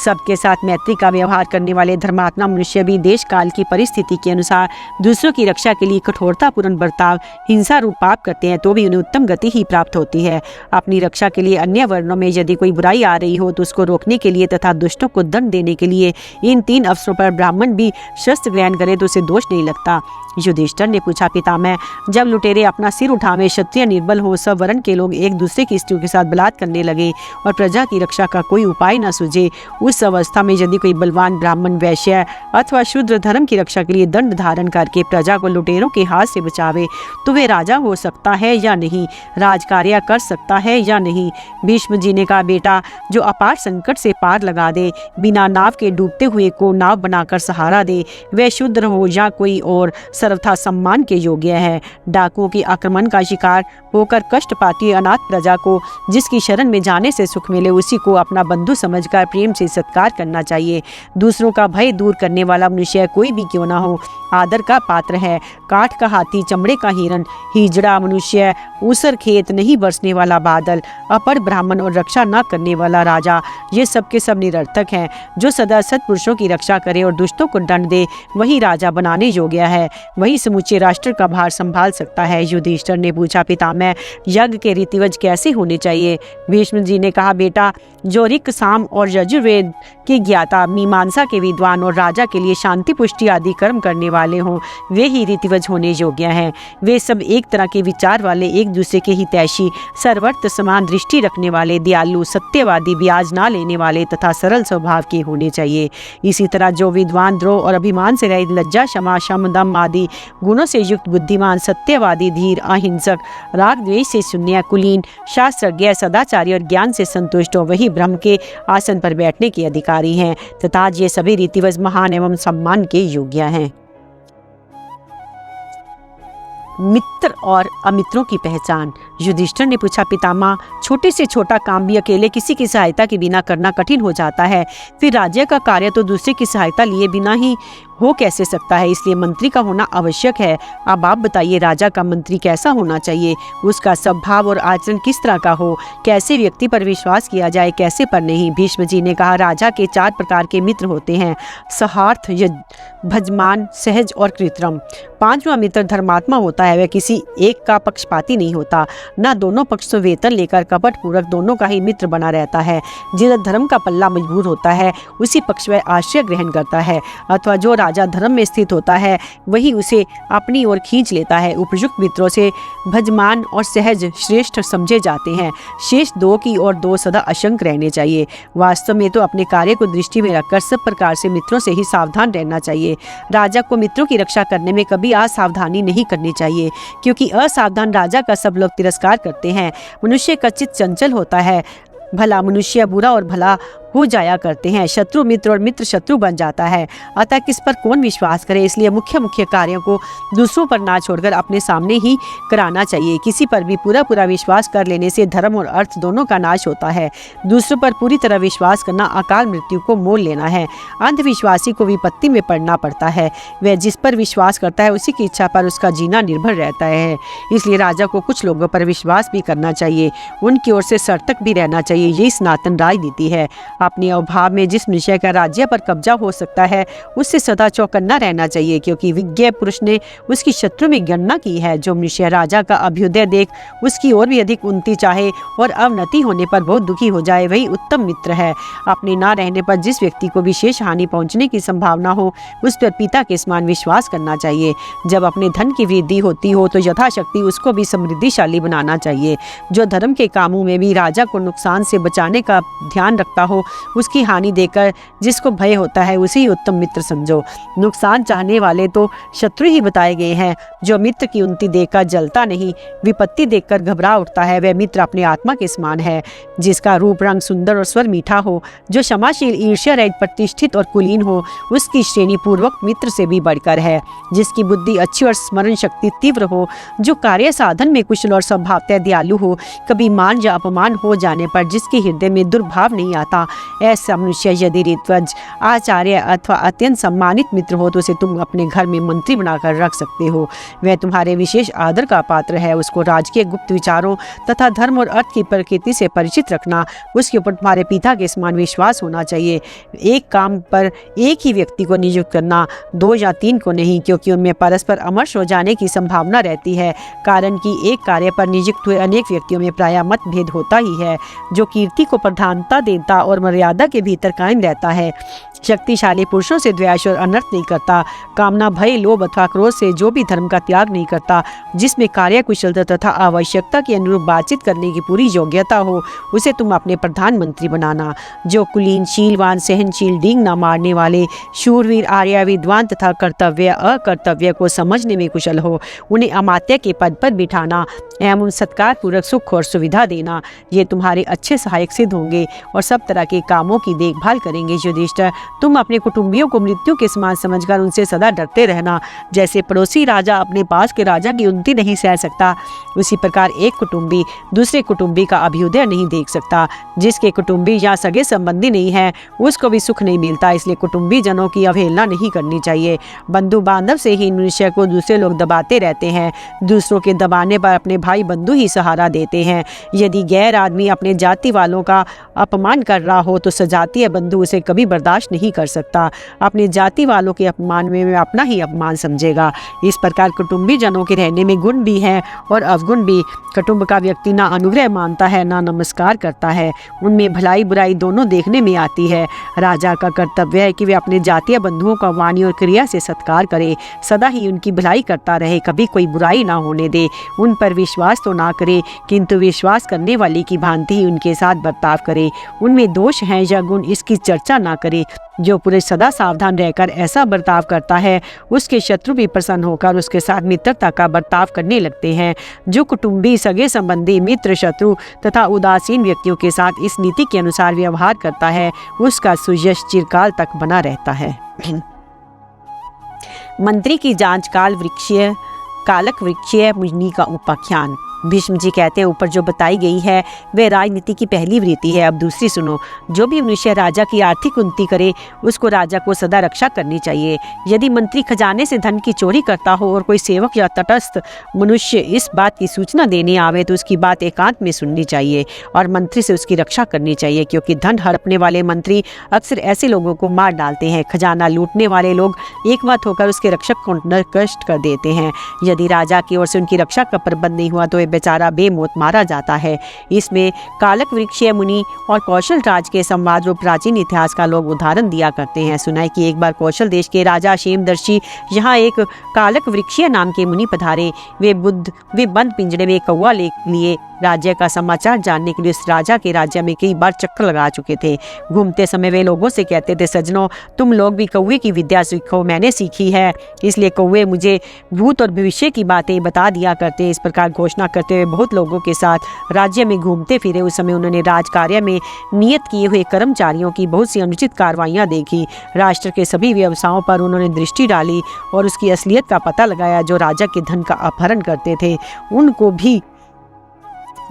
सबके साथ मैत्री का व्यवहार करने वाले धर्मात्मा मनुष्य भी देश काल की परिस्थिति के अनुसार दूसरों की रक्षा के लिए कठोरतापूर्ण बर्ताव, हिंसा रूप पाप करते हैं तो भी उन्हें उत्तम गति ही प्राप्त होती है। अपनी रक्षा के लिए अन्य वर्णों में यदि कोई बुराई आ रही हो तो उसको रोकने के लिए तथा दुष्टों को दंड देने के लिए इन 3 अवसरों पर ब्राह्मण भी शस्त्र ग्रहण करे तो उसे दोष नहीं लगता। युधिष्ठिर ने पूछा, पितामह, जब लुटेरे अपना सिर उठावे, क्षत्रिय निर्बल हो, सब वर्ण के लोग एक दूसरे की स्त्रियों के साथ बलात्कार करने लगे और प्रजा की रक्षा का कोई उपाय न सूझे, उस अवस्था में यदि कोई बलवान ब्राह्मण, वैश्य अथवा शूद्र धर्म की रक्षा के लिए दंड धारण करके प्रजा को लुटेरों के हाथ से बचावे तो वे राजा हो सकता है या नहीं, राजकार्य कर सकता है या नहीं। भीष्म जी ने कहा, बेटा, जो अपार संकट से पार लगा दे, बिना नाव के डूबते हुए को नाव बनाकर सहारा दे, वह शूद्र हो या कोई और, सर्वथा सम्मान के योग्य है। डाकुओं के आक्रमण का शिकार होकर कष्ट पाती अनाथ प्रजा को जिसकी शरण में जाने से सुख मिले, उसी को अपना बंधु समझकर प्रेम से सत्कार करना चाहिए। दूसरों का भय दूर करने वाला मनुष्य कोई भी क्यों ना हो, आदर का पात्र है। काठ का हाथी, चमड़े का हिरण, हिजड़ा मनुष्य, ऊसर खेत, नहीं बरसने वाला बादल, अपर ब्राह्मण और रक्षा न करने वाला राजा, ये सब के सब निरर्थक हैं। जो सदा सत्पुरुषों की रक्षा करे और दुष्टों को दंड दे, वही राजा बनाने योग्य है, वही समूचे राष्ट्र का भार संभाल सकता है। युधिष्ठिर ने पूछा, पितामह, यज्ञ के रीतिवज कैसे होने चाहिए? भीष्म जी ने कहा, बेटा, जो ऋक्, साम और यजुर्वेद के ज्ञाता, मीमांसा के विद्वान और राजा के लिए शांति पुष्टि आदि कर्म करने वाले हों, वे ही रीतिवज होने योग्य हैं। वे सब एक तरह के विचार वाले, एक दूसरे के हितैषी, सर्वत्र समान दृष्टि रखने वाले, दयालु, सत्यवादी, ब्याज ना लेने वाले तथा सरल स्वभाव के होने चाहिए। इसी तरह जो विद्वान, द्रोह और अभिमान से रहित, लज्जा, क्षमा, शम, दम आदि गुणों से युक्त, बुद्धिमान, सत्यवादी, धीर, अहिंसक, राग द्वेष से शून्य, कुलीन, शास्त्रज्ञ, सदाचारी और ज्ञान से संतुष्ट हो, वही ब्रह्म के आसन पर बैठने के अधिकारी हैं तथा ये सभी रीतिवज महान एवं सम्मान के योग्य हैं। मित्र और अमित्रों की पहचान। युधिष्ठिर ने पूछा, पितामह, छोटे से छोटा काम भी अकेले किसी की सहायता के बिना करना कठिन हो जाता है, फिर राज्य का कार्य तो दूसरे की सहायता लिए बिना ही हो कैसे सकता है? इसलिए मंत्री का होना आवश्यक है। अब आप बताइए, राजा का मंत्री कैसा होना चाहिए? उसका स्वभाव और आचरण किस तरह का हो? कैसे व्यक्ति पर विश्वास किया जाए, कैसे पर नहीं? भीष्म जी ने कहा, राजा के 4 प्रकार के मित्र होते हैं, सहार्थ, भजमान, सहज और कृत्रिम। 5वां मित्र धर्मात्मा होता है। वह किसी एक का पक्षपाती नहीं होता, न दोनों पक्ष से वेतन लेकर कपट पूर्वक दोनों का ही मित्र बना रहता है। जिधर धर्म का पल्ला मजबूत होता है उसी पक्ष वह आश्रय ग्रहण करता है, अथवा जो राजा धर्म में स्थित होता है वही उसे अपनी ओर खींच लेता है। उपयुक्त मित्रों से भजमान और सहज श्रेष्ठ समझे जाते हैं। शेष 2 की और 2 सदा अशंक रहने चाहिए। वास्तव में तो अपने कार्य को दृष्टि में रखकर सब प्रकार से मित्रों से ही सावधान रहना चाहिए। राजा को मित्रों की रक्षा करने में कभी असावधानी नहीं करनी चाहिए, क्योंकि असावधान राजा का सब लोग तिरस्कार करते हैं। मनुष्य का चित्त चंचल होता है, भला मनुष्य बुरा और भला हो जाया करते हैं। शत्रु मित्र और मित्र शत्रु बन जाता है। अतः किस पर कौन विश्वास करे? इसलिए मुख्य मुख्य कार्यों को दूसरों पर ना छोड़कर अपने सामने ही कराना चाहिए। किसी पर भी पूरा पूरा विश्वास कर लेने से धर्म और अर्थ दोनों का नाश होता है। दूसरों पर पूरी तरह विश्वास करना अकाल मृत्यु को मोल लेना है। अंधविश्वासी को विपत्ति में पड़ना पड़ता है। वह जिस पर विश्वास करता है उसी की इच्छा पर उसका जीना निर्भर रहता है। इसलिए राजा को कुछ लोगों पर विश्वास भी करना चाहिए, उनकी ओर से सतर्क भी रहना चाहिए। यही सनातन राजनीति है। अपने अभाव में जिस मनुष्य का राज्य पर कब्जा हो सकता है उससे सदा चौकन्ना रहना चाहिए, क्योंकि विज्ञ पुरुष ने उसकी शत्रु में गणना की है। जो मनुष्य राजा का अभ्युदय देख उसकी ओर भी अधिक उन्नति चाहे और अवनति होने पर बहुत दुखी हो जाए, वही उत्तम मित्र है। अपने ना रहने पर जिस व्यक्ति को विशेष हानि पहुंचने की संभावना हो उस पर पिता के समान विश्वास करना चाहिए। जब अपने धन की वृद्धि होती हो तो यथाशक्ति उसको भी समृद्धिशाली बनाना चाहिए। जो धर्म के कामों में भी राजा को नुकसान से बचाने का ध्यान रखता हो उसकी हानि देकर जिसको भय होता है उसे ही उत्तम मित्र समझो। नुकसान चाहने वाले तो शत्रु ही बताए गए हैं। जो मित्र की उन्नति देखकर जलता नहीं, विपत्ति देखकर घबरा उठता है, वह मित्र अपने आत्मा के समान है। जिसका रूप रंग सुंदर और स्वर मीठा हो, जो क्षमाशील, ईर्ष्या रहित, प्रतिष्ठित और कुलीन हो, उसकी श्रेणी पूर्वक मित्र से भी बढ़कर है। जिसकी बुद्धि अच्छी और स्मरण शक्ति तीव्र हो, जो कार्य साधन में कुशल और स्वभावतः दयालु हो, कभी मान या अपमान हो जाने पर जिसके हृदय में दुर्भाव नहीं आता, ऐसा मनुष्य यदि ऋत्विज, आचार्य अथवा अत्यंत सम्मानित मित्र हो तो उसे तुम अपने घर में मंत्री बनाकर रख सकते हो। वह तुम्हारे विशेष आदर का पात्र है। उसको राजकीय गुप्त विचारों तथा धर्म और अर्थ की प्रकृति से परिचित रखना। उसके ऊपर तुम्हारे पिता के समान विश्वास होना चाहिए। एक काम पर एक ही व्यक्ति को नियुक्त करना, 2 या 3 को नहीं, क्योंकि उनमें परस्पर अमर्ष हो जाने की संभावना रहती है। कारण कि एक कार्य पर नियुक्त हुए अनेक व्यक्तियों में प्रायः मतभेद होता ही है, जो कीर्ति को प्रधानता देता और मर्यादा के भीतर कायम रहता है। शक्तिशाली पुरुषों से द्वेष और अनर्थ नहीं करता। कामना, भय, लोभ अथवा क्रोध से जो भी धर्म का त्याग नहीं करता, जिसमें कार्यकुशलता तथा आवश्यकता के अनुरूप बातचीत करने की पूरी योग्यता हो, उसे तुम अपने प्रधानमंत्री बनाना। जो कुलीन, शीलवान, सहनशील, डींग न मारने वाले, शूरवीर, आर्या, विद्वान तथा कर्तव्य अकर्तव्य को समझने में कुशल हो, उन्हें अमात्य के पद पर बिठाना एवं सत्कार पूर्वक सुख और सुविधा देना। ये तुम्हारे अच्छे सहायक सिद्ध होंगे और सब तरह के कामों की देखभाल करेंगे। युधिष्ठिर, तुम अपने कुटुंबियों को मृत्यु के समान समझकर उनसे सदा डरते रहना। जैसे पड़ोसी राजा अपने पास के राजा की उन्नति नहीं सह सकता, उसी प्रकार एक कुटुंबी दूसरे कुटुंबी का अभ्युदय नहीं देख सकता। जिसके कुटुंबी या सगे संबंधी नहीं है, उसको भी सुख नहीं मिलता। इसलिए कुटुंबी जनों की अवहेलना नहीं करनी चाहिए। बंधु बांधव से ही मनुष्य को दूसरे लोग दबाते रहते हैं। दूसरों के दबाने पर अपने भाई बंधु ही सहारा देते हैं। यदि गैर आदमी अपने जाति वालों का अपमान कर रहा हो तो सजातीय बंधु उसे कभी बर्दाश्त नहीं कर सकता। अपने जाति वालों के अपमान में वह अपना ही अपमान समझेगा। इस प्रकार कुटुंबी जनों के रहने में गुण भी है और अवगुण भी। कुटुंब का व्यक्ति ना अनुग्रह मानता है, ना नमस्कार करता है। उनमें भलाई बुराई दोनों देखने में आती है। राजा का कर्तव्य है कि वे अपने जातीय बंधुओं का वाणी और क्रिया से सत्कार करे, सदा ही उनकी भलाई करता रहे, कभी कोई बुराई ना होने दे। उन पर विश्वास तो ना करे, किंतु विश्वास करने वाले की भांति ही उनके साथ बर्ताव करे। उनमें दोष हैं या गुण, इसकी चर्चा ना करे। जो पुरुष सदा सावधान रहकर ऐसा बर्ताव करता है, उसके शत्रु भी प्रसन्न होकर उसके साथ मित्रता का बर्ताव करने लगते हैं। जो कुटुंबी, सगे संबंधी, मित्र, शत्रु तथा उदासीन व्यक्तियों के साथ इस नीति के अनुसार व्यवहार करता है, उसका सुयश चिरकाल तक बना रहता है। मंत्री की जांच कालक वृक्षीय मुनि का उपाख्यान। भीष्म जी कहते हैं, ऊपर जो बताई गई है वह राजनीति की पहली वृत्ति है। अब दूसरी सुनो। जो भी मनुष्य राजा की आर्थिक उन्नति करे, उसको राजा को सदा रक्षा करनी चाहिए। यदि मंत्री खजाने से धन की चोरी करता हो और कोई सेवक या तटस्थ मनुष्य इस बात की सूचना देने आवे तो उसकी बात एकांत में सुननी चाहिए और मंत्री से उसकी रक्षा करनी चाहिए, क्योंकि धन हड़पने वाले मंत्री अक्सर ऐसे लोगों को मार डालते हैं। खजाना लूटने वाले लोग एकमत होकर उसके रक्षक को नष्ट कर देते हैं। यदि राजा की ओर से उनकी रक्षा का प्रबंध नहीं हुआ तो बेचारा बेमौत मारा जाता है। इसमें कालक वृक्षीय मुनि और कौशल राज के संवाद रूप प्राचीन इतिहास का लोग उदाहरण दिया करते हैं। सुना है कि एक बार कौशल देश के राजा क्षेमदर्शी यहाँ एक कालक वृक्षीय नाम के मुनि पधारे। वे बंद पिंजरे में कौवा ले लिए राज्य का समाचार जानने के लिए उस राजा के राज्य में कई बार चक्कर लगा चुके थे। घूमते समय वे लोगों से कहते थे, सज्जनों, तुम लोग भी कौवे की विद्या सीखो, मैंने सीखी है। इसलिए कौवे मुझे भूत और भविष्य की बातें बता दिया करते। इस प्रकार घोषणा करते हुए बहुत लोगों के साथ राज्य में घूमते फिरे। उस समय उन्होंने राज कार्य में नियत किए हुए कर्मचारियों की बहुत सी अनुचित कार्रवाइयाँ देखी। राष्ट्र के सभी व्यवसायों पर उन्होंने दृष्टि डाली और उसकी असलियत का पता लगाया। जो राजा के धन का अपहरण करते थे उनको भी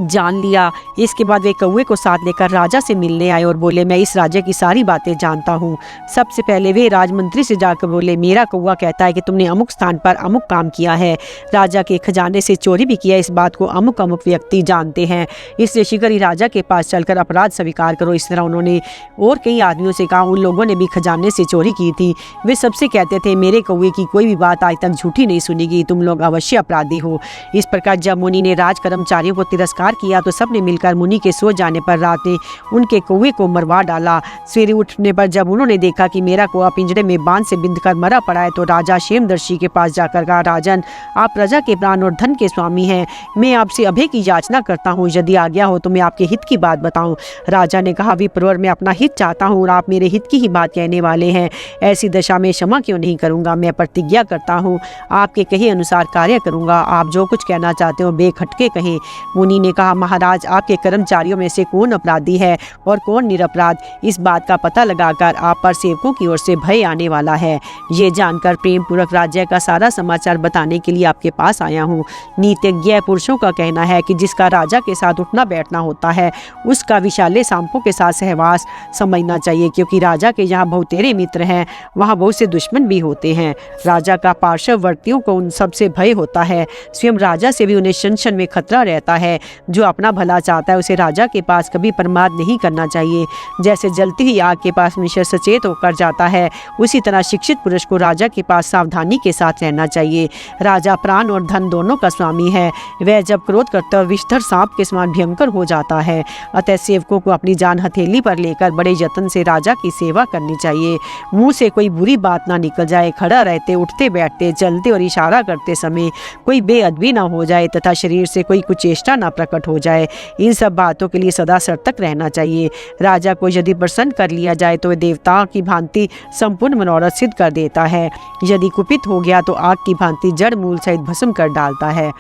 जान लिया। इसके बाद वे कौवे को साथ लेकर राजा से मिलने आए और बोले, मैं इस राज्य की सारी बातें जानता हूँ। सबसे पहले वे राजमंत्री से जाकर बोले, मेरा कौवा कहता है कि तुमने अमुक स्थान पर अमुक काम किया है, राजा के खजाने से चोरी भी किया। इस बात को अमुक अमुक व्यक्ति जानते हैं, इसलिए शीघ्र ही राजा के पास चलकर अपराध स्वीकार करो। इस तरह उन्होंने और कई आदमियों से कहा, उन लोगों ने भी खजाने से चोरी की थी। वे सबसे कहते थे, मेरे कौवे की कोई भी बात आज तक झूठी नहीं सुनेगी, तुम लोग अवश्य अपराधी हो। इस प्रकार जब मुनि ने राज कर्मचारियों को तिरस्कार किया तो सबने मिलकर मुनि के सो जाने पर रात में उनके कौवे को मरवा डाला। सवेरे उठने पर जब उन्होंने देखा कि मेरा कौवा पिंजरे में बांध से बिंध कर मरा पड़ा है तो राजा क्षेमदर्शी के पास जाकर कहा, राजन, आप प्रजा के प्राण और धन के स्वामी हैं, मैं आपसे अभय की याचना करता हूँ। यदि आज्ञा हो तो मैं आपके हित की बात बताऊँ। राजा ने कहा, विप्रवर, मैं अपना हित चाहता हूँ और आप मेरे हित की ही बात कहने वाले हैं। ऐसी दशा में क्षमा क्यों नहीं करूँगा। मैं प्रतिज्ञा करता हूँ आपके कहे अनुसार कार्य करूँगा। आप जो कुछ कहना चाहते हो बेखटके कहें। मुनि ने कहा, महाराज आपके कर्मचारियों में से कौन अपराधी है और कौन निरपराध, इस बात का पता लगाकर आप पर सेवकों की ओर से भय आने वाला है। ये जानकर प्रेम पूर्वक राज्य का सारा समाचार बताने के लिए आपके पास आया हूँ। नीतिज्ञ पुरुषों का कहना है कि जिसका राजा के साथ उठना बैठना होता है उसका विशाले सांपों के साथ सहवास समझना चाहिए, क्योंकि राजा के यहाँ बहुतेरे मित्र हैं, वहाँ बहुत से दुश्मन भी होते हैं। राजा का पार्श्ववर्तियों को उन सबसे भय होता है, स्वयं राजा से भी उन्हें क्षण में खतरा रहता है। जो अपना भला चाहता है उसे राजा के पास कभी प्रमाद नहीं करना चाहिए। जैसे जलती हुई आग के पास मनुष्य सचेत होकर जाता है, उसी तरह शिक्षित पुरुष को राजा के पास सावधानी के साथ रहना चाहिए। राजा प्राण और धन दोनों का स्वामी है, वह जब क्रोध करता है विषधर सांप के समान भयंकर हो जाता है। अतः सेवकों को अपनी जान हथेली पर लेकर बड़े यत्न से राजा की सेवा करनी चाहिए। मुंह से कोई बुरी बात ना निकल जाए, खड़ा रहते, उठते बैठते, चलते और इशारा करते समय कोई बेअदबी ना हो जाए तथा शरीर से कोई कुचेष्टा ना प्रकट हो जाए। इन सब बातों के लिए सदा सतर्क रहना चाहिए। राजा को यदि प्रसन्न कर लिया जाए तो वह देवताओं की भांति संपूर्ण मनोरथ सिद्ध कर देता है, यदि कुपित हो गया तो आग की भांति जड़ मूल सहित भस्म कर डालता है।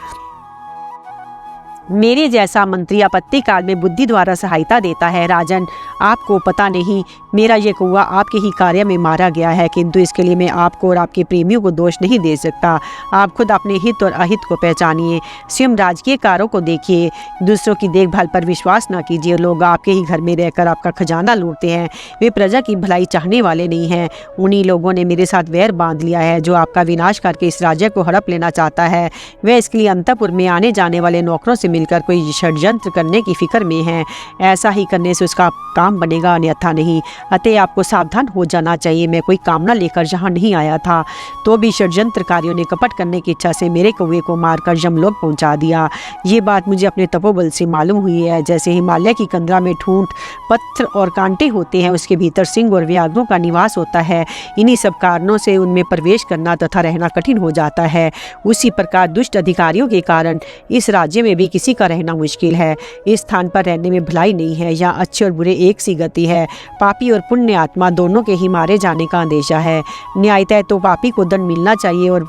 मेरे जैसा मंत्री आपत्ति काल में बुद्धि द्वारा सहायता देता है। राजन, आपको पता नहीं, मेरा ये कौवा आपके ही कार्य में मारा गया है, किंतु इसके लिए मैं आपको और आपके प्रेमियों को दोष नहीं दे सकता। आप खुद अपने हित और अहित को पहचानिए, स्वयं राजकीय कार्यों को देखिए, दूसरों की देखभाल पर विश्वास न कीजिए। लोग आपके ही घर में रहकर आपका खजाना लूटते हैं, वे प्रजा की भलाई चाहने वाले नहीं हैं। उन्हीं लोगों ने मेरे साथ वैर बांध लिया है जो आपका विनाश करके इस राज्य को हड़प लेना चाहता है। वह इसके लिए अंतपुर में आने जाने वाले नौकरों से मिलकर कोई षड्यंत्र करने की फिक्र में है। ऐसा ही करने से उसका काम बनेगा, अन्यथा नहीं। अतः आपको सावधान हो जाना चाहिए। मैं कोई कामना लेकर यहाँ नहीं आया था, तो भी षड्यंत्रकारियों ने कपट करने की इच्छा से मेरे कौवे को मारकर यमलोक पहुँचा दिया। ये बात मुझे अपने तपोबल से मालूम हुई है। जैसे हिमालय की कंदरा में ठूंठ, पत्थर और कांटे होते हैं, उसके भीतर सिंह और व्याघ्रों का निवास होता है। इन्हीं सब कारणों से उनमें प्रवेश करना तथा रहना कठिन हो जाता है। उसी प्रकार दुष्ट अधिकारियों के कारण इस राज्य में भी किसी का रहना मुश्किल है। इस स्थान पर रहने में भलाई नहीं है। यहाँ अच्छे और बुरे एक सी गति है। पापी और पुण्य आत्मा दोनों के ही मारे जाने का अंदेशा है। न्यायतः तो पापी को दंड मिलना चाहिए और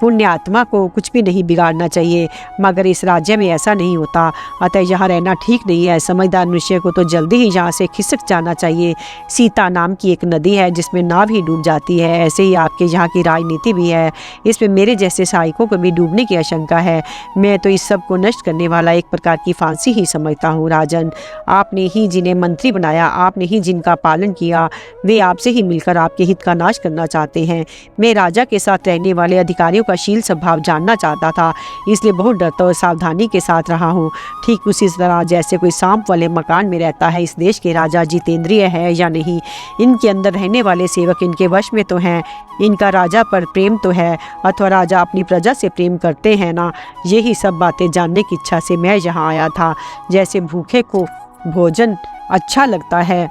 पुण्य आत्मा को कुछ भी नहीं बिगाड़ना चाहिए, मगर इस राज्य में ऐसा नहीं होता। अतः यहाँ रहना ठीक नहीं है। समझदार मनुष्य को तो जल्दी ही यहाँ से खिसक जाना चाहिए। सीता नाम की एक नदी है जिसमें नाव ही डूब जाती है, ऐसे ही आपके यहाँ की राजनीति भी है। इसमें मेरे जैसे सहायकों को भी डूबने की आशंका है। मैं तो इस सब को नष्ट करने वाला एक प्रकार की फांसी ही समझता हूँ। राजन, आपने ही जिन्हें मंत्री बनाया, आपने ही जिनका पालन किया, वे आपसे ही मिलकर आपके हित का नाश करना चाहते हैं। मैं राजा के साथ रहने वाले अधिकारियों का शील स्वभाव जानना चाहता था, इसलिए बहुत डरता और सावधानी के साथ रहा हूँ। ठीक उसी तरह जैसे कोई सांप वाले मकान में रहता है। इस देश के राजा जितेंद्रिय है या नहीं, इनके अंदर रहने वाले सेवक इनके वश में तो हैं, इनका राजा पर प्रेम तो है, अथवा राजा अपनी प्रजा से प्रेम करते हैं ना। यही सब बातें जानने की इच्छा से मैं यहाँ आया था। जैसे भूखे को भोजन अच्छा लगता है,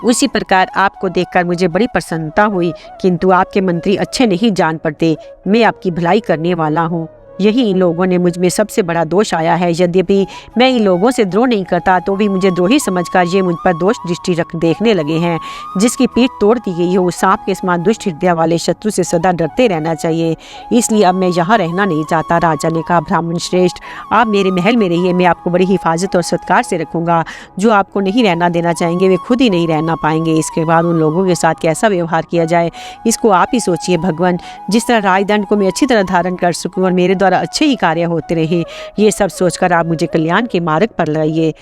उसी प्रकार आपको देखकर मुझे बड़ी प्रसन्नता हुई, किंतु आपके मंत्री अच्छे नहीं जान पड़ते। मैं आपकी भलाई करने वाला हूँ, यही इन लोगों ने मुझ में सबसे बड़ा दोष आया है। यद्यपि मैं इन लोगों से द्रोह नहीं करता, तो भी मुझे द्रोही समझकर ये मुझ पर दोष दृष्टि रख देखने लगे हैं। जिसकी पीठ तोड़ दी गई हो, उस सांप के समान दुष्ट हृदय वाले शत्रु से सदा डरते रहना चाहिए। इसलिए अब मैं यहाँ रहना नहीं चाहता। राजा ने कहा, ब्राह्मण श्रेष्ठ, आप मेरे महल में रहिए, मैं आपको बड़ी हिफाजत और सत्कार से रखूँगा। जो आपको नहीं रहना देना चाहेंगे वे खुद ही नहीं रहना पाएंगे। इसके बाद उन लोगों के साथ कैसा व्यवहार किया जाए, इसको आप ही सोचिए। भगवान, जिस तरह राजदंड को मैं अच्छी तरह धारण कर सकूँ और मेरे अच्छे ही कार्य होते रहे, ये सब सोचकर आप मुझे कल्याण के मार्ग पर लाइए।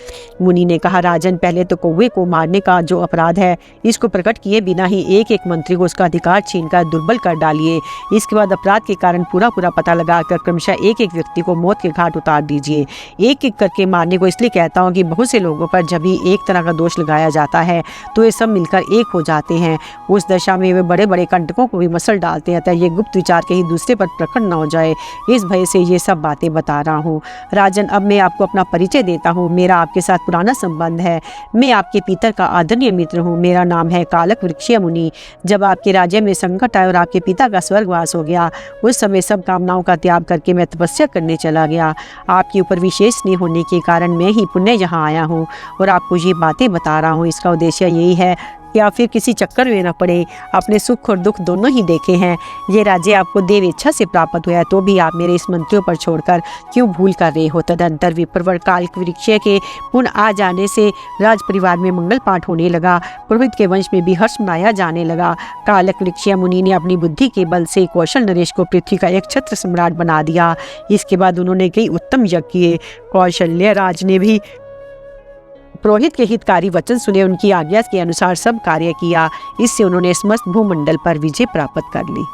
मुनि ने कहा, राजन, पहले तो कौवे को मारने का जो अपराध है, इसको प्रकट किए बिना ही एक एक मंत्री को उसका अधिकार छीनकर दुर्बल कर डालिए। इसके बाद अपराध के कारण पूरा पता लगाकर क्रमशः एक एक व्यक्ति को मौत के घाट उतार दीजिए। एक एक करके मारने को इसलिए कहता हूँ कि बहुत से लोगों पर जब भी एक तरह का दोष लगाया जाता है तो ये सब मिलकर एक हो जाते हैं। उस दशा में वे बड़े बड़े कंटकों को भी मसल डालते हैं। ये गुप्त विचार कहीं दूसरे पर प्रकट न हो जाए, इस भय से ये सब बातें बता रहा हूँ। राजन, अब मैं आपको अपना परिचय देता हूँ। मेरा आपके साथ पुराना संबंध है। मैं आपके पितर का आदरणीय मित्र हूँ। मेरा नाम है कालक वृक्षीय मुनि। जब आपके राज्य में संकट आए और आपके पिता का स्वर्गवास हो गया, उस समय सब कामनाओं का त्याग करके मैं तपस्या करने चला गया। आपके ऊपर विशेष स्नेह होने के कारण मैं ही पुण्य यहाँ आया हूँ और आपको ये बातें बता रहा हूँ। इसका उद्देश्य यही है कि आप फिर किसी चक्कर में न पड़े। अपने सुख और दुख दोनों ही देखे हैं। ये राज्य आपको देव इच्छा से प्राप्त हुआ है, तो भी आप मेरे इस मंत्रियों पर छोड़कर क्यों भूल कर रहे हो। तदंतर विप्रवर कालवृक्ष के पुनः आ जाने से राज परिवार में मंगल पाठ होने लगा। पुरोहित के वंश में भी हर्ष मनाया जाने लगा। कालवृक्ष मुनि ने अपनी बुद्धि के बल से कौशल नरेश को पृथ्वी का एक छत्र सम्राट बना दिया। इसके बाद उन्होंने कई उत्तम यज्ञ किए। कौशल्य राज ने भी पुरोहित के हितकारी वचन सुने, उनकी आज्ञा के अनुसार सब कार्य किया। इससे उन्होंने समस्त भूमंडल पर विजय प्राप्त कर ली।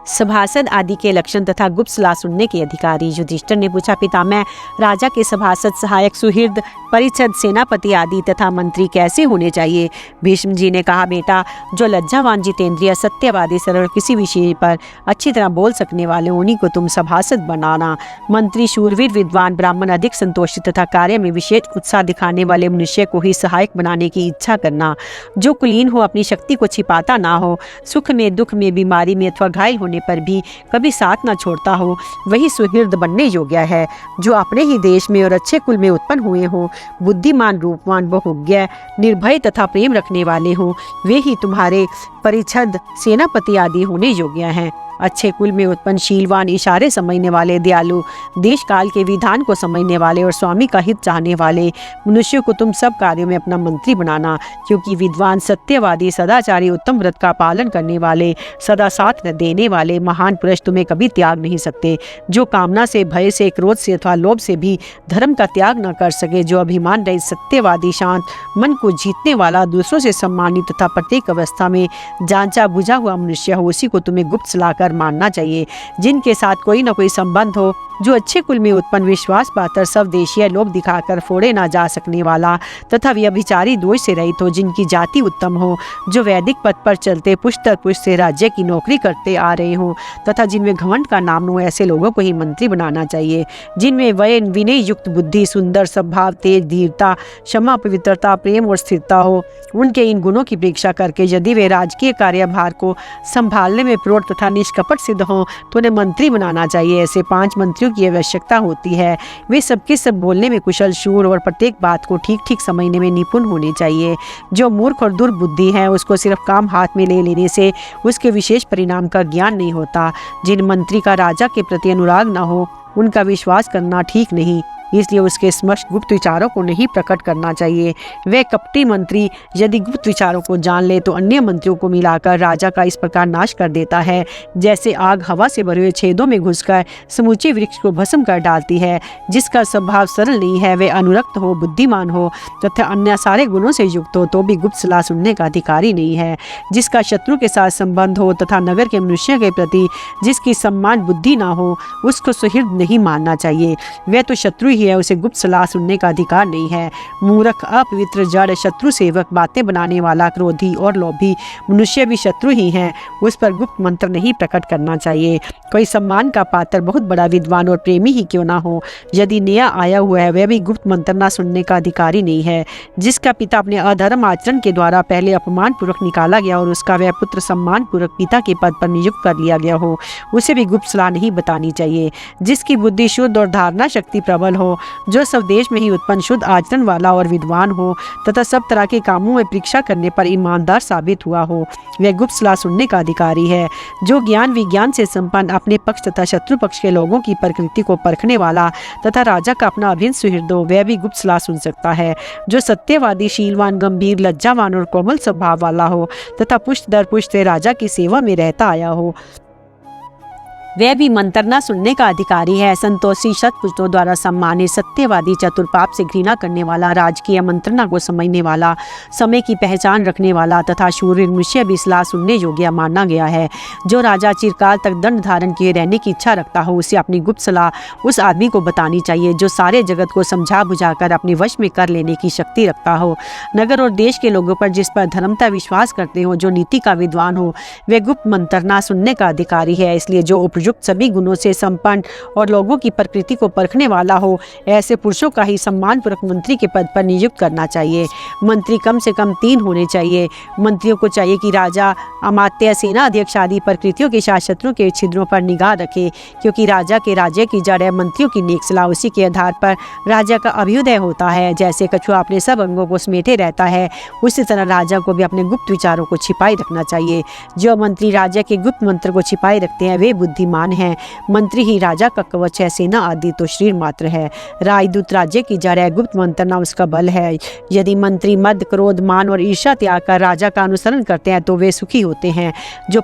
सभासद आदि के लक्षण तथा गुप्त सलाह सुनने के अधिकारी। युधिष्ठिर ने पूछा, पितामह, राजा के सभासद, सहायक, सुहृद, परिषद, सेनापति आदि तथा मंत्री कैसे होने चाहिए। भीष्म जी ने कहा, बेटा, जो लज्जावान, जितेंद्रिय, सत्यवादी, सरल, किसी विषय पर अच्छी तरह बोल सकने वाले, उन्हीं को तुम सभासद बनाना। मंत्री शूरवीर, विद्वान, ब्राह्मण, अधिक संतोषी तथा कार्य में विशेष उत्साह दिखाने वाले मनुष्य को ही सहायक बनाने की इच्छा करना। जो कुलीन हो, अपनी शक्ति को छिपाता ना हो, सुख में, दुख में, बीमारी में अथवा घायल होने पर भी कभी साथ न छोड़ता हो, वही सुहृद बनने योग्य है। जो अपने ही देश में और अच्छे कुल में उत्पन्न हुए हों, बुद्धिमान, रूपवान, बहुज्ञ, निर्भय तथा प्रेम रखने वाले हों, वे ही तुम्हारे परिषद, सेनापति आदि होने योग्य हैं। अच्छे कुल में उत्पन्न, शीलवान, इशारे समझने वाले, दयालु, देश काल के विधान को समझने वाले और स्वामी का हित चाहने वाले मनुष्यों को तुम सब कार्यों में अपना मंत्री बनाना। क्योंकि विद्वान, सत्यवादी, सदाचारी, उत्तम व्रत का पालन करने वाले, सदा साथ देने वाले महान पुरुष तुम्हें कभी त्याग नहीं सकते। जो कामना से, भय से, क्रोध से अथवा लोभ से भी धर्म का त्याग न कर सके, जो अभिमान रहित, सत्यवादी, शांत, मन को जीतने वाला, दूसरों से सम्मानित तथा प्रत्येक अवस्था में जांचा बुझा हुआ मनुष्य हो, उसी को तुम्हें गुप्त सलाह मानना चाहिए। जिनके साथ कोई न कोई संबंध हो, जो अच्छे कुल में उत्पन्न, विश्वास पात्र, स्वदेशीय, लोभ दिखाकर फोड़े ना जा सकने वाला तथा व्यभिचारी, दोष से रहित हो, जिनकी जाति उत्तम हो, जो वैदिक पद पर चलते पुष्ट दर पुष्ट से राज्य की नौकरी करते आ रहे हों तथा जिनमें घमंड का नाम न हो, ऐसे लोगों को ही मंत्री बनाना चाहिए। जिनमें विनय युक्त बुद्धि, सुंदर स्वभाव, तेज, धीरता, क्षमा, पवित्रता, प्रेम और स्थिरता हो, उनके इन गुणों की परीक्षा करके यदि वे राजकीय कार्यभार को संभालने में प्रौढ़ तथा निष्कपट सिद्ध हों, तो उन्हें मंत्री बनाना चाहिए। ऐसे 5 मंत्रियों की आवश्यकता होती है। वे सबके सब बोलने में कुशल, शूर और प्रत्येक बात को ठीक ठीक समझने में निपुण होने चाहिए। जो मूर्ख और दुर्बुद्धि है, उसको सिर्फ काम हाथ में ले लेने से उसके विशेष परिणाम का ज्ञान नहीं होता। जिन मंत्री का राजा के प्रति अनुराग न हो, उनका विश्वास करना ठीक नहीं, इसलिए उसके समक्ष गुप्त विचारों को नहीं प्रकट करना चाहिए। वह कपटी मंत्री यदि गुप्त विचारों को जान ले तो अन्य मंत्रियों को मिलाकर राजा का इस प्रकार नाश कर देता है, जैसे आग हवा से भरे हुए छेदों में घुसकर समूचे वृक्ष को भस्म कर डालती है। जिसका स्वभाव सरल नहीं है, वह अनुरक्त हो, बुद्धिमान हो तथा अन्य सारे गुणों से युक्त हो, तो भी गुप्त सलाह सुनने का अधिकारी नहीं है। जिसका शत्रु के साथ संबंध हो तथा नगर के मनुष्य के प्रति जिसकी सम्मान बुद्धि ना हो, उसको सुहृद नहीं मानना चाहिए। वह तो शत्रु है, उसे गुप्त सलाह सुनने का अधिकार नहीं है। मूर्ख, अपवित्र, जड़, शत्रु सेवक, बातें बनाने वाला, क्रोधी और लोभी मनुष्य भी शत्रु ही हैं। उस पर गुप्त मंत्र नहीं प्रकट करना चाहिए। कोई सम्मान का पात्र बहुत बड़ा विद्वान और प्रेमी ही क्यों ना हो, यदि नया आया हुआ है, वह भी गुप्त मंत्र ना सुनने का अधिकारी नहीं है। जिसका पिता अपने अधर्म आचरण के द्वारा पहले अपमान पूर्वक निकाला गया और उसका वह पुत्र सम्मान पूर्वक पिता के पद पर नियुक्त कर लिया गया हो, उसे भी गुप्त सलाह नहीं बतानी चाहिए। जिसकी बुद्धि शुद्ध और धारणा शक्ति प्रबल हो, जो सब देश में ही उत्पन्न, शुद्ध आचरण वाला और विद्वान हो तथा सब तरह के कामों में परीक्षा करने पर ईमानदार साबित हुआ हो, वह गुप्त सलाह सुनने का अधिकारी है। जो ज्ञान विज्ञान से संपन्न, अपने पक्ष तथा शत्रु पक्ष के लोगों की प्रकृति को परखने वाला तथा राजा का अपना अभिन्न सुहृद हो, वह भी गुप्त सलाह सुन सकता है। जो सत्यवादी, शीलवान, गंभीर, लज्जावान और कोमल स्वभाव वाला हो तथा पुष्ट दर पुष्ट से राजा की सेवा में रहता आया हो, वह भी मंत्रना सुनने का अधिकारी है। संतोषी, सत्पुरुषों द्वारा सम्मानित, सत्यवादी, चतुर, पाप से घृणा करने वाला, राजकीय मंत्रणा को समझने वाला, समय की पहचान रखने वाला तथा शूरवीर मनुष्य भी सलाह सुनने योग्य माना गया है। जो राजा चिरकाल तक दंड धारण किए रहने की इच्छा रखता हो, उसे अपनी गुप्त सलाह उस आदमी को बतानी चाहिए जो सारे जगत को समझा बुझाकर अपने वश में कर लेने की शक्ति रखता हो। नगर और देश के लोगों पर जिस पर धर्मता विश्वास करते हो, जो नीति का विद्वान हो, वह गुप्त मंत्रना सुनने का अधिकारी है। इसलिए जो उपयुक्त सभी गुणों से संपन्न और लोगों की प्रकृति को परखने वाला हो, ऐसे पुरुषों का ही सम्मानपूर्वक मंत्री के पद पर नियुक्त करना चाहिए। मंत्री कम से कम 3 होने चाहिए। मंत्रियों को चाहिए कि राजा, अमात्य, सेना अध्यक्ष आदि प्रकृतियों के साथ शत्रुओं के छिद्रों पर निगाह रखे, क्योंकि राजा के राज्य की जड़ है मंत्रियों की नेक सलाह। उसी के आधार पर राजा का अभ्युदय होता है। जैसे कछुआ अपने सब अंगों को समेटे रहता है, उसी तरह राजा को भी अपने गुप्त विचारों को छिपाए रखना चाहिए। जो मंत्री राजा के गुप्त मंत्र को छिपाए रखते हैं वे बुद्धिमान हैं। मंत्री ही राजा का कवच है, सेना आदि तो शरीर मात्र है। राजदूत राज्य की जड़ है, गुप्त मंत्र ना उसका बल है। यदि मंत्री मद, क्रोध, मान और ईर्ष्या त्याग कर राजा का अनुसरण करते हैं तो वे सुखी होते हैं। जो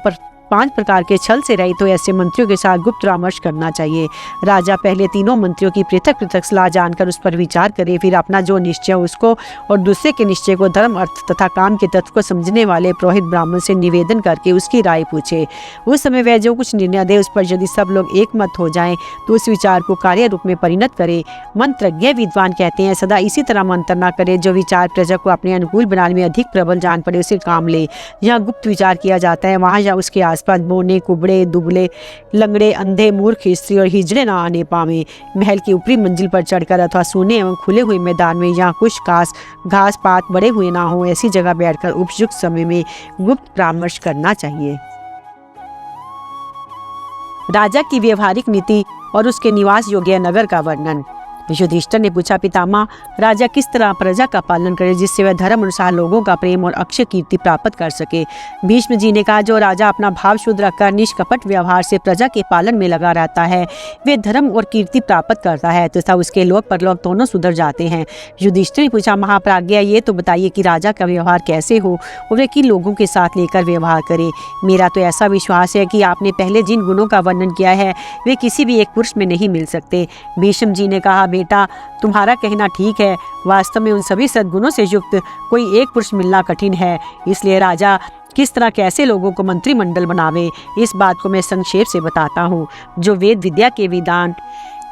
5 प्रकार के छल से रहित तो ऐसे मंत्रियों के साथ गुप्त परामर्श करना चाहिए। राजा पहले तीनों मंत्रियों की पृथक पृथक सलाह जानकर उस पर विचार करे, फिर अपना जो निश्चय उसको और दूसरे के निश्चय को धर्म, अर्थ तथा काम के तत्व को समझने वाले पुरोहित ब्राह्मण से निवेदन करके उसकी राय पूछे। उस समय वह जो कुछ निर्णय दे उस पर यदि सब लोग एक मत हो जाएं तो उस विचार को कार्य रूप में परिणत करे। मंत्रज्ञ विद्वान कहते हैं सदा इसी तरह मंत्र न करे जो विचार प्रजा को अपने अनुकूल बनाने में अधिक प्रबल जान पड़े उसे काम ले। यहाँ गुप्त विचार किया जाता है, वहाँ या उसके आसपास बोने, कुबड़े, दुबले, लंगड़े, अंधे, मूर्ख, स्त्री और हिजड़े न आने पावे। महल की ऊपरी मंजिल पर चढ़कर अथवा सूने एवं खुले हुए मैदान में यहाँ कुछ घास पात बड़े हुए ना हो, ऐसी जगह बैठकर उपयुक्त समय में गुप्त परामर्श करना चाहिए। राजा की व्यवहारिक नीति और उसके निवास योग्य नगर का वर्णन। युधिष्ठिर ने पूछा, पितामह, राजा किस तरह प्रजा का पालन करे जिससे वह धर्म अनुसार लोगों का प्रेम और अक्षय कीर्ति प्राप्त कर सके। भीष्म जी ने कहा, जो राजा अपना भाव शुद्ध रखकर निष्कपट व्यवहार से प्रजा के पालन में लगा रहता है वे धर्म और कीर्ति प्राप्त करता है तथा उसके लोक परलोक दोनों सुधर जाते हैं। युधिष्ठिर ने पूछा, महाप्राज्ञ, ये तो बताइए कि राजा का व्यवहार कैसे हो और वे किन लोगों के साथ लेकर व्यवहार करे। मेरा तो ऐसा विश्वास है कि आपने पहले जिन गुणों का वर्णन किया है वे किसी भी एक पुरुष में नहीं मिल सकते। भीष्म जी ने कहा, बेटा, तुम्हारा कहना ठीक है। वास्तव में उन सभी सद्गुणों से युक्त कोई एक पुरुष मिलना कठिन है। इसलिए राजा किस तरह कैसे लोगों को मंत्रिमंडल बनावे, इस बात को मैं संक्षेप से बताता हूँ। जो वेद विद्या के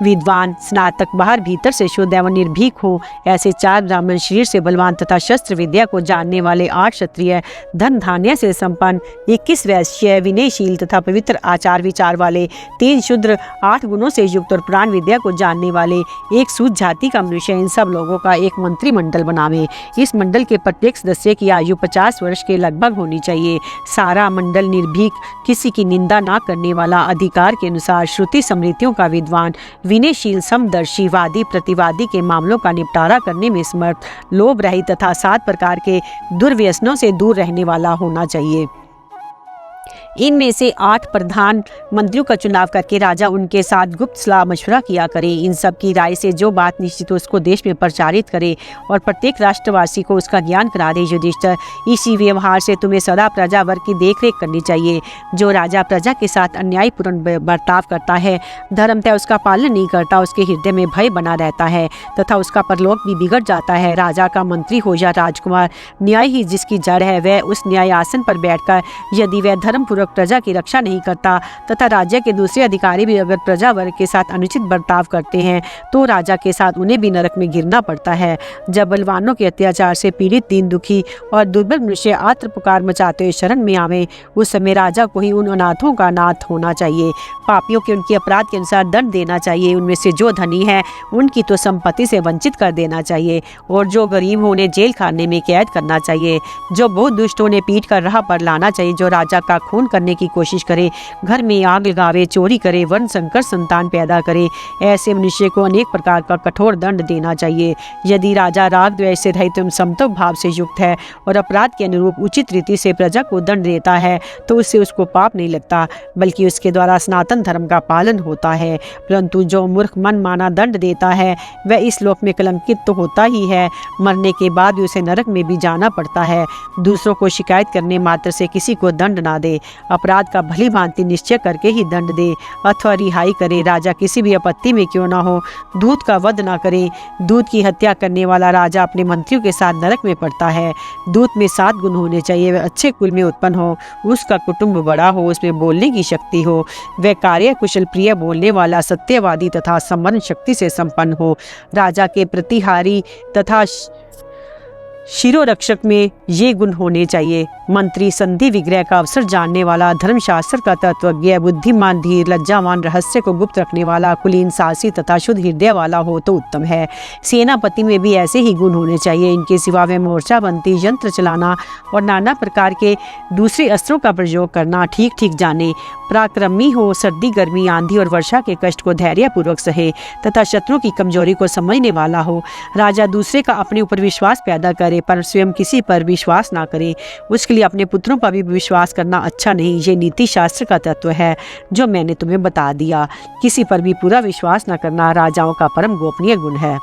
विद्वान, स्नातक, बाहर भीतर से शुद्ध एवं निर्भीक हो, ऐसे 4 ब्राह्मण, शरीर से बलवान तथा शस्त्र विद्या को जानने वाले 8 क्षत्रिय, धन धान्य से संपन्न 21 वैश्य, विनयशील तथा पवित्र आचार विचार वाले 3 शूद्र, 8 गुणों से युक्त और प्राण विद्या को जानने वाले 1 सूत जाति का मनुष्य, इन सब लोगों का एक मंत्रिमंडल बनावे। इस मंडल के प्रत्येक सदस्य की आयु 50 वर्ष के लगभग होनी चाहिए। सारा मंडल निर्भीक, किसी की निंदा न करने वाला, अधिकार के अनुसार श्रुति स्मृतियों का विद्वान, विनयशील, समदर्शी, वादी प्रतिवादी के मामलों का निपटारा करने में समर्थ, लोभ रहित तथा 7 प्रकार के दुर्व्यसनों से दूर रहने वाला होना चाहिए। इनमें से 8 प्रधान मंत्रियों का चुनाव करके राजा उनके साथ गुप्त सलाह मशवरा किया करे। इन सब की राय से जो बात निश्चित हो उसको देश में प्रचारित करे और प्रत्येक राष्ट्रवासी को उसका ज्ञान करा दे। युधिष्ठिर, इसी व्यवहार से तुम्हें सदा प्रजा वर्ग की देखरेख करनी चाहिए। जो राजा प्रजा के साथ अन्यायपूर्ण बर्ताव करता है, धर्मतः उसका पालन नहीं करता, उसके हृदय में भय बना रहता है तथा उसका परलोक भी बिगड़ जाता है। राजा का मंत्री हो या राजकुमार, न्याय ही जिसकी जड़ है, वह उस न्याय आसन पर बैठकर यदि वह धर्मपूर्वक प्रजा की रक्षा नहीं करता तथा राज्य के दूसरे अधिकारी भी अगर प्रजा वर्ग के साथ अनुचित बर्ताव करते हैं तो राजा के साथ उन्हें भी नरक में गिरना पड़ता है। जब बलवानों के अत्याचार से पीड़ित, दीन दुखी और दुर्बल मनुष्य आत्र पुकार मचाते हुए शरण में आवे, उस समय राजा को ही उन अनाथों का नाथ होना चाहिए। पापियों के उनके अपराध के अनुसार दंड देना चाहिए। उनमें से जो धनी है उनकी तो संपत्ति से वंचित कर देना चाहिए और जो गरीब हो उन्हें जेल खाने में कैद करना चाहिए। जो बहुत दुष्ट उन्हें पीट कर राह पर लाना चाहिए। जो राजा का खून करने की कोशिश करे, घर में आग लगावे, चोरी करे, वर्ण संकर संतान पैदा करे, ऐसे मनुष्य को अनेक प्रकार का कठोर दंड देना चाहिए। यदि राजा राग द्वेष से रहित एवं समत्व भाव से युक्त है और अपराध के अनुरूप उचित रीति से प्रजा को दंड देता है तो उससे उसको पाप नहीं लगता, बल्कि उसके द्वारा सनातन धर्म का पालन होता है। परंतु जो मूर्ख मन माना दंड देता है वह इस लोक में कलंकित तो होता ही है, मरने के बाद भी उसे नरक में भी जाना पड़ता है। दूसरों को शिकायत करने मात्र से किसी को दंड ना दे, अपराध का भली भांति निश्चय करके ही दंड दे अथवा रिहाई करे। राजा किसी भी आपत्ति में क्यों ना हो दूत का वध ना करे। दूत की हत्या करने वाला राजा अपने मंत्रियों के साथ नरक में पड़ता है। दूत में 7 गुण होने चाहिए। वह अच्छे कुल में उत्पन्न हो, उसका कुटुंब बड़ा हो, उसमें बोलने की शक्ति हो, वह कार्य कुशल, प्रिय बोलने वाला, सत्यवादी तथा संवरण शक्ति से संपन्न हो, राजा के प्रतिहारी तथा शिरोरक्षक में ये गुण होने चाहिए। मंत्री संधि विग्रह का अवसर जानने वाला, धर्मशास्त्र का तत्वज्ञ, बुद्धिमान, धीर, लज्जावान, रहस्य को गुप्त रखने वाला, कुलीन, साहसी तथा शुद्ध हृदय वाला हो तो उत्तम है। सेनापति में भी ऐसे ही गुण होने चाहिए। इनके सिवा वे मोर्चाबंदी, यंत्र चलाना और नाना प्रकार के दूसरे अस्त्रों का प्रयोग करना ठीक ठीक जाने। पराक्रमी हो, सर्दी, गर्मी, आंधी और वर्षा के कष्ट को धैर्यपूर्वक सहे तथा शत्रु की कमजोरी को समझने वाला हो। राजा दूसरे का अपने ऊपर विश्वास पैदा करे पर स्वयं किसी पर विश्वास ना करे। उसके लिए अपने पुत्रों पर भी विश्वास करना अच्छा नहीं। ये नीति शास्त्र का तत्व है जो मैंने तुम्हें बता दिया। किसी पर भी पूरा विश्वास न करना राजाओं का परम गोपनीय गुण है।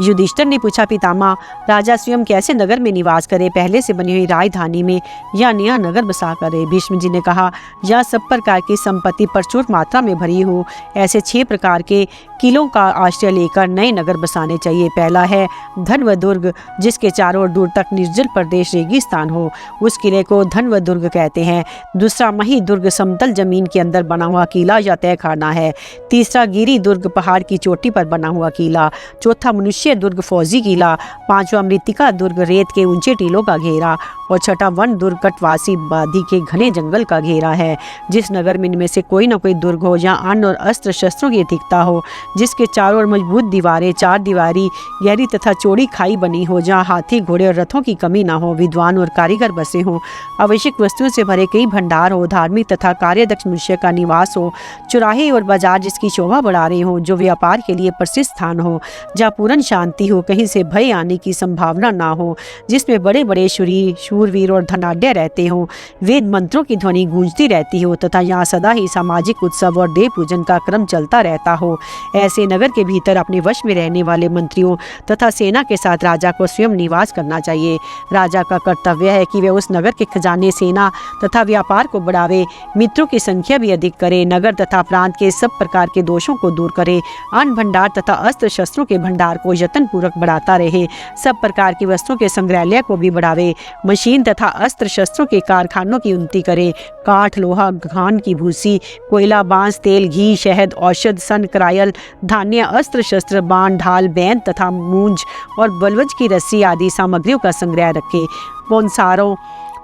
युधिष्ठिर ने पूछा, पितामह, राजा स्वयं कैसे नगर में निवास करे? पहले से बनी हुई राजधानी में या नया नगर बसा करे? भीष्म जी ने कहा, यह सब प्रकार की संपत्ति प्रचुर मात्रा में भरी हो ऐसे 6 प्रकार के किलों का आश्रय लेकर नए नगर बसाने चाहिए। पहला है धन्व दुर्ग, जिसके चारों ओर दूर तक निर्जल प्रदेश रेगिस्तान हो, उस किले को धन्व दुर्ग कहते हैं। दूसरा मही दुर्ग, समतल जमीन के अंदर बना हुआ किला या तहखाना है। तीसरा गिरी दुर्ग, पहाड़ की चोटी पर बना हुआ किला। चौथा मनुष्य दुर्ग, फौजी किला। पांचवा मृतिका दुर्ग, रेत के ऊंचे टीलों का घेरा। और छठा वन दुर्ग, कटवासी वादी के घने जंगल का घेरा है। जिस नगर में इनमें से कोई न कोई दुर्ग हो, जहाँ अन्न और अस्त्र शस्त्रों की अधिकता हो, जिसके चारों ओर मजबूत दीवारें, 4 दीवारी, गहरी तथा चौड़ी खाई बनी हो, जहाँ हाथी, घोड़े और रथों की कमी न हो, विद्वान और कारीगर बसे हों, आवश्यक वस्तुओं से भरे कई भंडार हो, धार्मिक तथा कार्यदक्ष मनुष्य का निवास हो, चौराहे और बाजार जिसकी शोभा बढ़ा रहे हो, जो व्यापार के लिए प्रसिद्ध स्थान हो, जहाँ पूर्ण शांति हो, कहीं से भय आने की संभावना ना हो, जिसमें बड़े बड़े शूरवीर और धनाढ्य रहते हों, वेद मंत्रों की ध्वनि गूंजती रहती हो तथा यहाँ सदा ही सामाजिक उत्सव और देव पूजन का क्रम चलता रहता हो। ऐसे नगर के भीतर अपने वश में रहने वाले मंत्रियों तथा सेना के साथ राजा को स्वयं निवास करना चाहिए। राजा का कर्तव्य है कि वे उस नगर के खजाने, सेना तथा व्यापार को बढ़ावे, मित्रों की संख्या भी अधिक करे, नगर तथा प्रांत के सब प्रकार के दोषों को दूर करे, अन्न भंडार तथा अस्त्र शस्त्रों के भंडार को यत्न पूर्वक बढ़ाता रहे, सब प्रकार की वस्तुओं के संग्रहालय को भी बढ़ावे, मशीन तथा अस्त्र शस्त्रों के कारखानों की उन्नति करे, काठ, लोहा, घान की भूसी, कोयला, बांस, तेल, घी, शहद, औषध, सन, करायल, धान्य, अस्त्र शस्त्र, बाण, ढाल, बैंत तथा मूंज और बलवज की रस्सी आदि सामग्रियों का संग्रह रखे।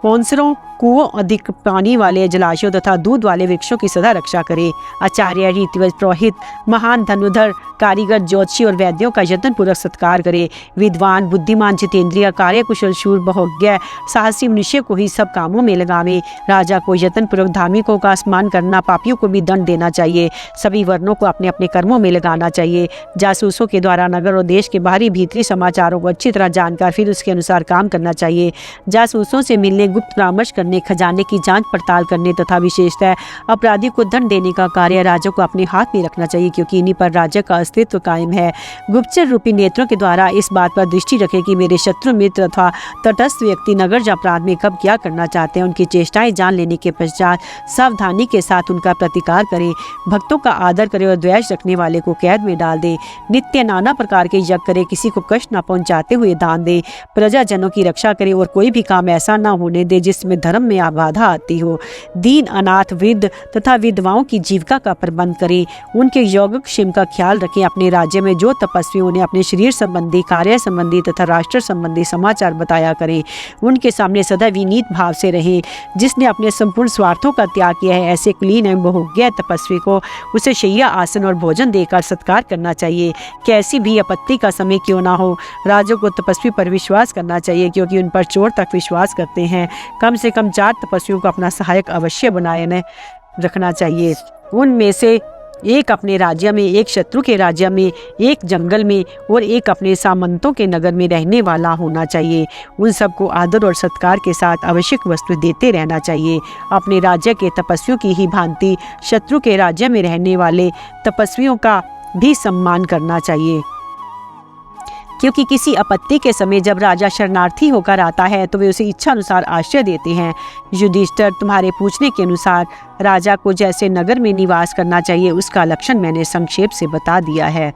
पौंसरों, कुओं, अधिक पानी वाले जलाशयों तथा दूध वाले वृक्षों की सदा रक्षा करे। आचार्य, रीतिवज, पुरोहित, महान धनुर्धर, कारीगर, ज्योतिषी और वैद्यों का यत्न पूर्वक सत्कार करे। विद्वान, बुद्धिमान, जितेंद्रिय, कार्यकुशल, शूर, बहुज्ञ, साहसी मनुष्य को ही सब कामों में लगावे। राजा को यत्न पूर्वक धार्मिकों का सम्मान करना, पापियों को भी दंड देना चाहिए। सभी वर्णों को अपने अपने कर्मों में लगाना चाहिए। जासूसों के द्वारा नगर और देश के बाहरी भीतरी समाचारों को अच्छी तरह जानकर फिर उसके अनुसार काम करना चाहिए। जासूसों से मिलने, गुप्त परामर्श करने, खजाने की जांच पड़ताल करने तथा विशेषतः अपराधी को दंड देने का कार्य राजा को अपने हाथ में रखना चाहिए, क्योंकि इन्हीं पर राज्य का अस्तित्व कायम है। गुप्तचर रूपी नेत्रों के द्वारा इस बात पर दृष्टि रखें कि मेरे शत्रु, मित्र अथवा तटस्थ व्यक्ति नगर या प्रांत में कब क्या करना चाहते हैं। उनकी चेष्टाएं जान लेने के पश्चात सावधानी के साथ उनका प्रतिकार करें। भक्तों का आदर करे और द्वेष रखने वाले को कैद में डाल दे। नित्य नाना प्रकार के यज्ञ करे, किसी को कष्ट न पहुंचाते हुए दान दे, प्रजाजनों की रक्षा करे और कोई भी काम ऐसा न होने दे जिसमें धर्म में बाधा आती हो। दीन, अनाथ, वृद्ध तथा विधवाओं की जीविका का प्रबंध करें। उनके योगक्षेम का ख्याल रखें। अपने राज्य में जो तपस्वियों ने अपने शरीर संबंधी, कार्य संबंधी तथा राष्ट्र संबंधी समाचार बताया करें, उनके सामने सदा विनीत भाव से रहें। जिसने अपने संपूर्ण स्वार्थों का त्याग किया है, ऐसे कुलीन एवं बहुज्ञ तपस्वी को उसे शैया, आसन और भोजन देकर सत्कार करना चाहिए। कैसी भी आपत्ति का समय क्यों ना हो, राजों को तपस्वी पर विश्वास करना चाहिए, क्योंकि उन पर चोर तक विश्वास करते हैं। कम से कम 4 तपस्वियों को अपना सहायक अवश्य बनाए रखना चाहिए। उनमें से एक अपने राज्य में, एक शत्रु के राज्य में, एक जंगल में और एक अपने सामंतों के नगर में रहने वाला होना चाहिए। उन सबको आदर और सत्कार के साथ आवश्यक वस्तु देते रहना चाहिए। अपने राज्य के तपस्वियों की ही भांति शत्रु के राज्य में रहने वाले तपस्वियों का भी सम्मान करना चाहिए, क्योंकि किसी आपत्ति के समय जब राजा शरणार्थी होकर आता है तो वे उसे इच्छा अनुसार आश्रय देते हैं। युधिष्ठिर, तुम्हारे पूछने के अनुसार राजा को जैसे नगर में निवास करना चाहिए उसका लक्षण मैंने संक्षेप से बता दिया है।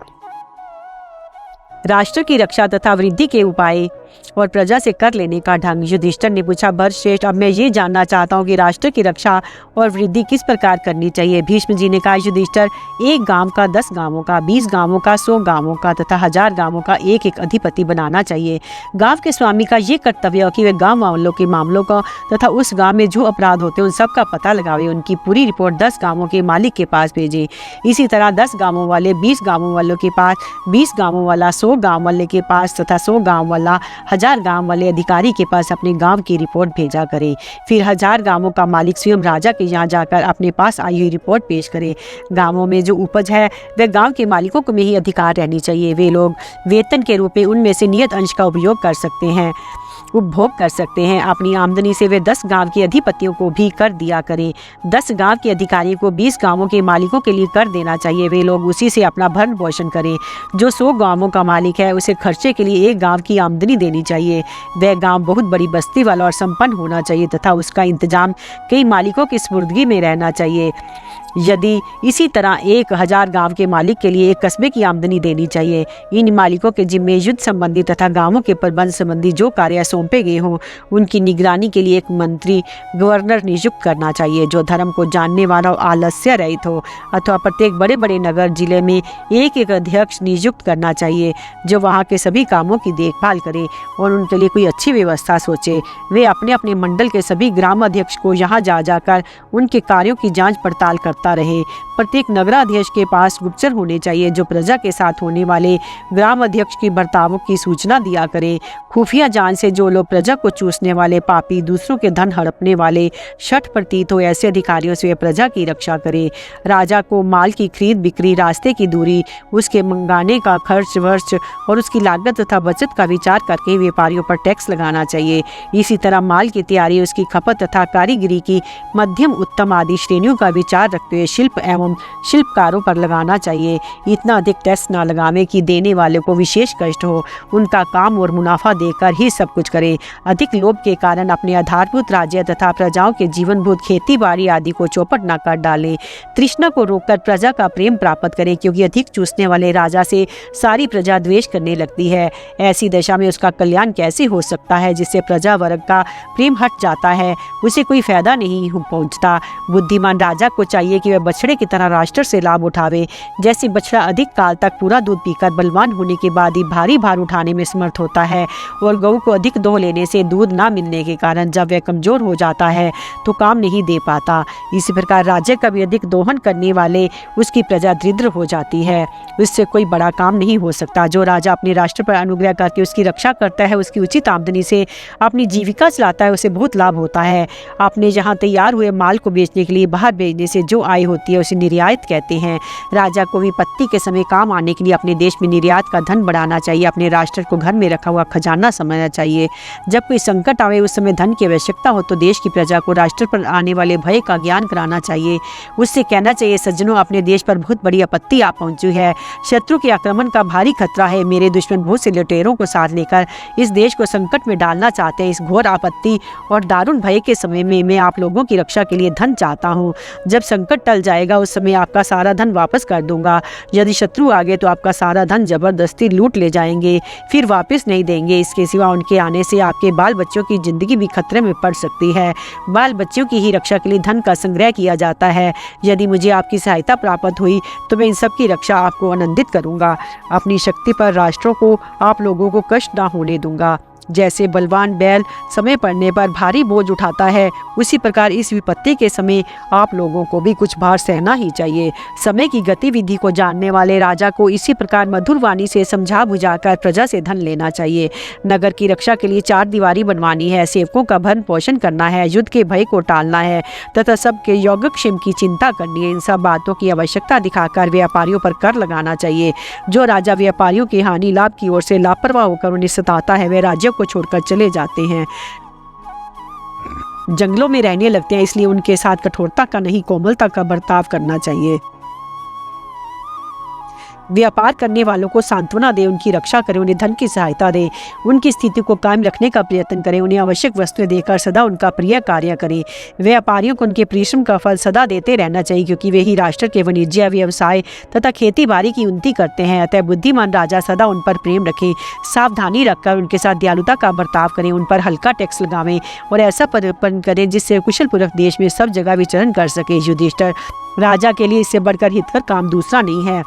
राष्ट्र की रक्षा तथा वृद्धि के उपाय और प्रजा से कर लेने का ढंग। युधिष्ठिर ने पूछा, भरतश्रेष्ठ, अब मैं ये जानना चाहता हूँ कि राष्ट्र की रक्षा और वृद्धि किस प्रकार करनी चाहिए। भीष्म जी ने कहा, युधिष्ठिर, एक गांव का 10 गांवों का, 20 गांवों का, 100 गांवों का तथा 1000 गांवों का एक एक अधिपति बनाना चाहिए। गांव के स्वामी का ये कर्तव्य हो कि वे गांव वालों के मामलों का तथा उस गांव में जो अपराध होते हैं उन सब का पता लगावे, उनकी पूरी रिपोर्ट 10 गांवों के मालिक के पास भेजे। इसी तरह 10 गांवों वाले 20 गांवों वालों के पास, 20 गांवों वाला 100 गांव वाले के पास तथा 100 गांव वाला 1000 गांव वाले अधिकारी के पास अपने गांव की रिपोर्ट भेजा करे। फिर 1000 गांवों का मालिक स्वयं राजा के यहाँ जाकर अपने पास आई हुई रिपोर्ट पेश करे। गांवों में जो उपज है वह गांव के मालिकों को में ही अधिकार रहनी चाहिए। वे लोग वेतन के रूप में उनमें से नियत अंश का उपयोग कर सकते हैं, उपभोग कर सकते हैं। अपनी आमदनी से वे 10 गांव के अधिपतियों को भी कर दिया करें। 10 गांव के अधिकारियों को 20 गांवों के मालिकों के लिए कर देना चाहिए। वे लोग उसी से अपना भरण पोषण करें। जो 100 गांवों का मालिक है उसे खर्चे के लिए 1 गांव की आमदनी देनी चाहिए। वह गांव बहुत बड़ी बस्ती वाला और संपन्न होना चाहिए तथा उसका इंतजाम कई मालिकों की स्पुर्दगी में रहना चाहिए। यदि इसी तरह 1000 गांव के मालिक के लिए 1 कस्बे की आमदनी देनी चाहिए। इन मालिकों के जिम्मे युद्ध संबंधी तथा गांवों के प्रबंध संबंधी जो कार्य सौंपे गए हों उनकी निगरानी के लिए 1 मंत्री गवर्नर नियुक्त करना चाहिए, जो धर्म को जानने वाला और आलस्य रहित हो। अथवा प्रत्येक बड़े बड़े नगर जिले में एक अध्यक्ष नियुक्त करना चाहिए, जो वहाँ के सभी कामों की देखभाल करे और उनके लिए कोई अच्छी व्यवस्था सोचे। वे अपने अपने मंडल के सभी ग्राम अध्यक्ष को यहाँ जा जाकर उनके कार्यों की जाँच पड़ताल करता रहे। प्रत्येक नगराध्यक्ष के पास गुप्तचर होने चाहिए, जो प्रजा के साथ होने वाले ग्राम अध्यक्ष की बर्तावों की सूचना दिया करे। खुफिया जान से जो लोग प्रजा को चूसने वाले, पापी, दूसरों के धन हड़पने वाले शठ प्रतीत हो, ऐसे अधिकारियों से वे प्रजा की रक्षा करे। राजा को माल की खरीद बिक्री, रास्ते की दूरी, उसके मंगाने का खर्च वर्च और उसकी लागत तथा बचत का विचार करके व्यापारियों पर टैक्स लगाना चाहिए। इसी तरह माल की तैयारी, उसकी खपत तथा कारीगरी की मध्यम उत्तम आदि श्रेणियों का विचार रखते हुए शिल्प एवं शिल्पकारों पर लगाना चाहिए। इतना अधिक टैक्स न लगावे कि देने वाले को विशेष कष्ट हो। उनका काम और मुनाफा देकर ही सब कुछ करे। अधिक लोभ के कारण अपने आधारभूत राज्य तथा प्रजाओं के जीवनभूत खेती बाड़ी आदि को चौपट न कर डालें। तृष्णा को रोककर प्रजा का प्रेम प्राप्त करें, क्योंकि अधिक चूसने वाले राजा से सारी प्रजा द्वेष करने लगती है। ऐसी दशा में उसका कल्याण कैसे हो सकता है, जिससे प्रजा वर्ग का प्रेम हट जाता है, उसे कोई फायदा नहीं पहुंचता। बुद्धिमान राजा को चाहिए कि वह बछड़े की तरह राष्ट्र से लाभ उठावे। जैसे बछड़ा अधिक काल तक पूरा दूध पीकर बलवान होने के बाद ही भारी भार उठाने में समर्थ होता है, और गऊ को अधिक दोह लेने से दूध ना मिलने के कारण जब वह कमजोर हो जाता है तो काम नहीं दे पाता, इसी प्रकार राज्य का भी अधिक दोहन करने वाले उसकी प्रजा दरिद्र हो जाती है। उससे कोई बड़ा काम नहीं हो सकता। जो राजा अपने राष्ट्र पर अनुग्रह करके उसकी रक्षा करता है, उसकी उचित आमदनी से अपनी जीविका चलाता है, उसे बहुत लाभ होता है। अपने यहाँ तैयार हुए माल को बेचने के लिए बाहर भेजने से जो आय होती है उसे निर्यात कहते हैं। राजा को विपत्ति के समय काम आने के लिए अपने देश में निर्यात का धन बढ़ाना चाहिए। अपने राष्ट्र को घर में रखा हुआ खजाना समझना चाहिए। जब कोई संकट आवे, उस समय धन की आवश्यकता हो तो देश की प्रजा को राष्ट्र पर आने वाले भय का ज्ञान कराना चाहिए। उससे कहना चाहिए, सज्जनों, अपने देश पर बहुत बड़ी आपत्ति आ पहुंची है। शत्रु के आक्रमण का भारी खतरा है। मेरे दुश्मन बहुत से लुटेरों को साथ लेकर इस देश को संकट में डालना चाहते हैं। इस घोर आपत्ति और दारुण भय के समय में मैं आप लोगों की रक्षा के लिए धन चाहता हूँ। जब संकट टल जाएगा उस समय आपका सारा धन वापस कर दूंगा। यदि शत्रु आ गए तो आपका सारा धन जबरदस्ती लूट ले जाएंगे, फिर वापस नहीं देंगे। इसके सिवा उनके आने से आपके बाल बच्चों की जिंदगी भी खतरे में पड़ सकती है। बाल बच्चों की ही रक्षा के लिए धन का संग्रह किया जाता है। यदि मुझे आपकी सहायता प्राप्त हुई तो मैं इन सब की रक्षा आपको आनंदित करूंगा। अपनी शक्ति पर राष्ट्रों को, आप लोगों को कष्ट ना होने दूंगा। जैसे बलवान बैल समय पड़ने पर भारी बोझ उठाता है, उसी प्रकार इस विपत्ति के समय आप लोगों को भी कुछ भार सहना ही चाहिए। समय की गतिविधि को जानने वाले राजा को इसी प्रकार मधुर वाणी से समझा बुझाकर प्रजा से धन लेना चाहिए। नगर की रक्षा के लिए 4 दीवारी बनवानी है, सेवकों का भरण पोषण करना है, युद्ध के भय को टालना है तथा सबके योगक्षेम की चिंता करनी है। इन सब बातों की आवश्यकता दिखाकर व्यापारियों पर कर लगाना चाहिए। जो राजा व्यापारियों की हानि लाभ की ओर से लापरवाह होकर उन्हें सताता है, वे राज्य को छोड़कर चले जाते हैं, जंगलों में रहने लगते हैं। इसलिए उनके साथ कठोरता का नहीं, कोमलता का बर्ताव करना चाहिए। व्यापार करने वालों को सांत्वना दें, उनकी रक्षा करें, उन्हें धन की सहायता दें, उनकी स्थिति को कायम रखने का प्रयत्न करें, उन्हें आवश्यक वस्तुएं देकर सदा उनका प्रिय कार्य करें। व्यापारियों को उनके परिश्रम का फल सदा देते रहना चाहिए, क्योंकि वे ही राष्ट्र के वाणिज्य, व्यवसाय तथा खेती बाड़ी की उन्नति करते हैं। अतः बुद्धिमान राजा सदा उन पर प्रेम रखें, सावधानी रखकर उनके साथ दयालुता का बर्ताव करें, उन पर हल्का टैक्स लगावें और ऐसा परिवर्तन करें जिससे कुशल पूर्वक देश में सब जगह विचरण कर सके। युधिष्ठिर, राजा के लिए इससे बढ़कर हितकर काम दूसरा नहीं है।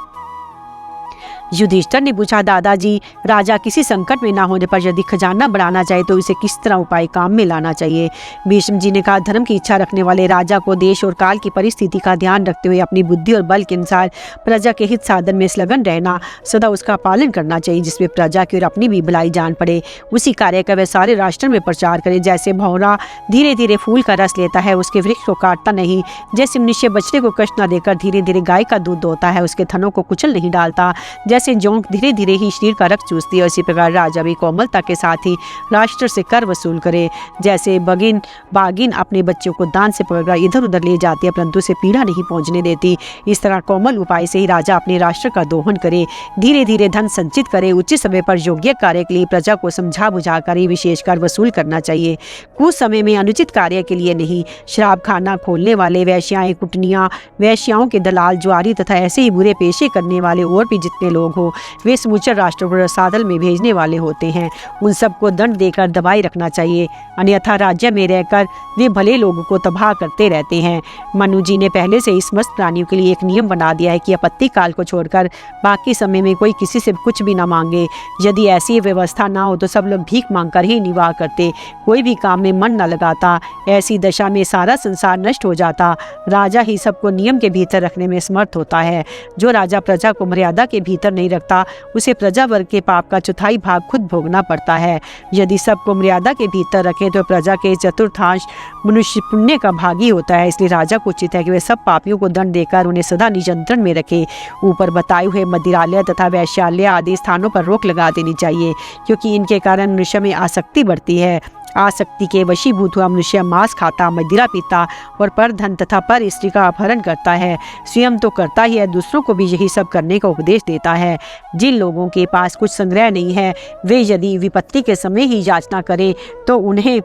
युधिष्ठिर ने पूछा, दादाजी, राजा किसी संकट में ना होने पर यदि खजाना बढ़ाना चाहे तो इसे किस तरह उपाय काम में लाना चाहिए? भीष्म जी ने कहा, धर्म की इच्छा रखने वाले राजा को देश और काल की परिस्थिति का ध्यान रखते हुए अपनी बुद्धि और बल के अनुसार प्रजा के हित साधन में संलग्न रहना, सदा उसका पालन करना चाहिए, जिसमें प्रजा की और अपनी भी भलाई जान पड़े। उसी कार्य का वह सारे राष्ट्र में प्रचार करे। जैसे भौरा धीरे धीरे फूल का रस लेता है, उसके वृक्ष को काटता नहीं। जैसे मनुष्य बछड़े को कष्ट न देकर धीरे धीरे गाय का दूध दोहता है, उसके थनों को कुचल नहीं डालता। जैसे जोंक धीरे धीरे ही शरीर का रक्त चूसती है, उसी प्रकार राजा भी कोमलता के साथ ही राष्ट्र से कर वसूल करे। जैसे बागिन अपने बच्चों को दान से पकड़कर इधर उधर ले जाती है, परंतु उसे पीड़ा नहीं पहुंचने देती, इस तरह कोमल उपाय से ही राजा अपने राष्ट्र का दोहन करे। धीरे धीरे धन संचित करे। उचित समय पर योग्य कार्य के लिए प्रजा को समझा बुझाकर ही विशेषकर वसूल करना चाहिए, कुछ समय में अनुचित कार्य के लिए नहीं। शराब खाना खोलने वाले, वैश्याएं, कुटनियां, वैश्याओं के दलाल, जुआरी तथा ऐसे ही बुरे पेशे करने वाले और भी जितने लोग हो, वे समूचे राष्ट्र को रसातल में भेजने वाले होते हैं। उन सबको दंड देकर दबाए रखना चाहिए, अन्यथा राज्य में रहकर वे भले लोगों को तबाह करते रहते हैं। मनु जी ने पहले से ही समस्त प्राणियों के लिए एक नियम बना दिया है कि आपत्ति काल को छोड़कर बाकी समय में कोई किसी से कुछ भी न मांगे। यदि ऐसी व्यवस्था ना हो तो सब लोग भीख मांगकर ही निर्वाह करते, कोई भी काम में मन न लगाता। ऐसी दशा में सारा संसार नष्ट हो जाता। राजा ही सबको नियम के भीतर रखने में समर्थ होता है। जो राजा प्रजा को मर्यादा के भीतर नहीं रखता, उसे प्रजा वर्ग के पाप का चौथाई भाग खुद भोगना पड़ता है। यदि सबको मर्यादा के भीतर रखे तो प्रजा के चतुर्थांश मनुष्य पुण्य का भागी होता है। इसलिए राजा को उचित है कि वे सब पापियों को दंड देकर उन्हें सदा नियंत्रण में रखे। ऊपर बताए हुए मदिरालय तथा वैश्यालय आदि स्थानों पर रोक लगा देनी चाहिए, क्योंकि इनके कारण मनुष्य में आसक्ति बढ़ती है। आसक्ति के वशीभूत हुआ मनुष्य मांस खाता, मदिरा पीता और पर धन तथा पर स्त्री का अपहरण करता है। स्वयं तो करता ही है, दूसरों को भी यही सब करने का उपदेश देता है। जिन लोगों के पास कुछ संग्रह नहीं है, वे यदि विपत्ति के समय ही याचना करें तो उन्हें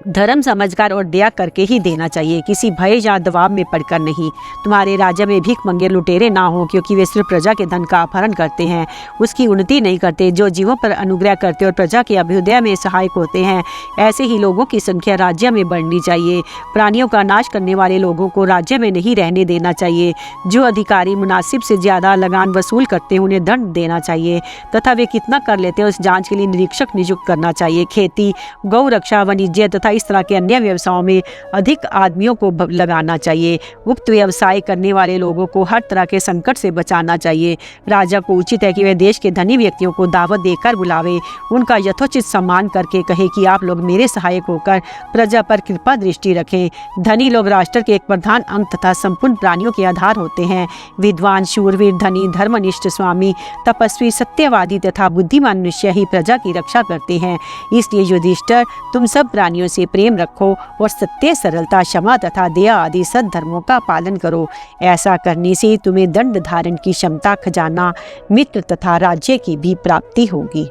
धर्म समझकर और दया करके ही देना चाहिए, किसी भय या दबाव में पड़कर नहीं। तुम्हारे राज्य में भीख मंगे लुटेरे ना हो, क्योंकि वे सिर्फ प्रजा के धन का अपहरण करते हैं, उसकी उन्नति नहीं करते। जो जीवों पर अनुग्रह करते और प्रजा के अभ्युदय में सहायक होते हैं, ऐसे ही लोगों की संख्या राज्य में बढ़नी चाहिए। प्राणियों का नाश करने वाले लोगों को राज्य में नहीं रहने देना चाहिए। जो अधिकारी मुनासिब से ज्यादा लगान वसूल करते हैं, उन्हें दंड देना चाहिए तथा वे कितना कर लेते हैं उस जांच के लिए निरीक्षक नियुक्त करना चाहिए। खेती, गौ रक्षा, वाणिज्य तथा इस तरह के अन्य व्यवसायों में अधिक आदमियों को लगाना चाहिए। उक्त व्यवसाय करने वाले लोगों को हर तरह के संकट से बचाना चाहिए। राजा को उचित है कि वह देश के धनी व्यक्तियों को दावत देकर बुलावे, उनका यथोचित सम्मान करके कहे कि आप लोग मेरे सहायक होकर प्रजा पर कृपा दृष्टि रखें। धनी लोग राष्ट्र के एक प्रधान अंग तथा संपूर्ण प्राणियों के आधार होते हैं। विद्वान, शूरवीर, धनी, धर्मनिष्ठ, स्वामी, तपस्वी, सत्यवादी तथा बुद्धिमान मनुष्य ही प्रजा की रक्षा करते हैं। इसलिए युधिष्ठिर, तुम सब प्राणियों से प्रेम रखो और सत्य, सरलता, क्षमा तथा दया आदि सद्धर्मों का पालन करो। ऐसा करने से तुम्हें दंड धारण की क्षमता, खजाना, मित्र तथा राज्य की भी प्राप्ति होगी।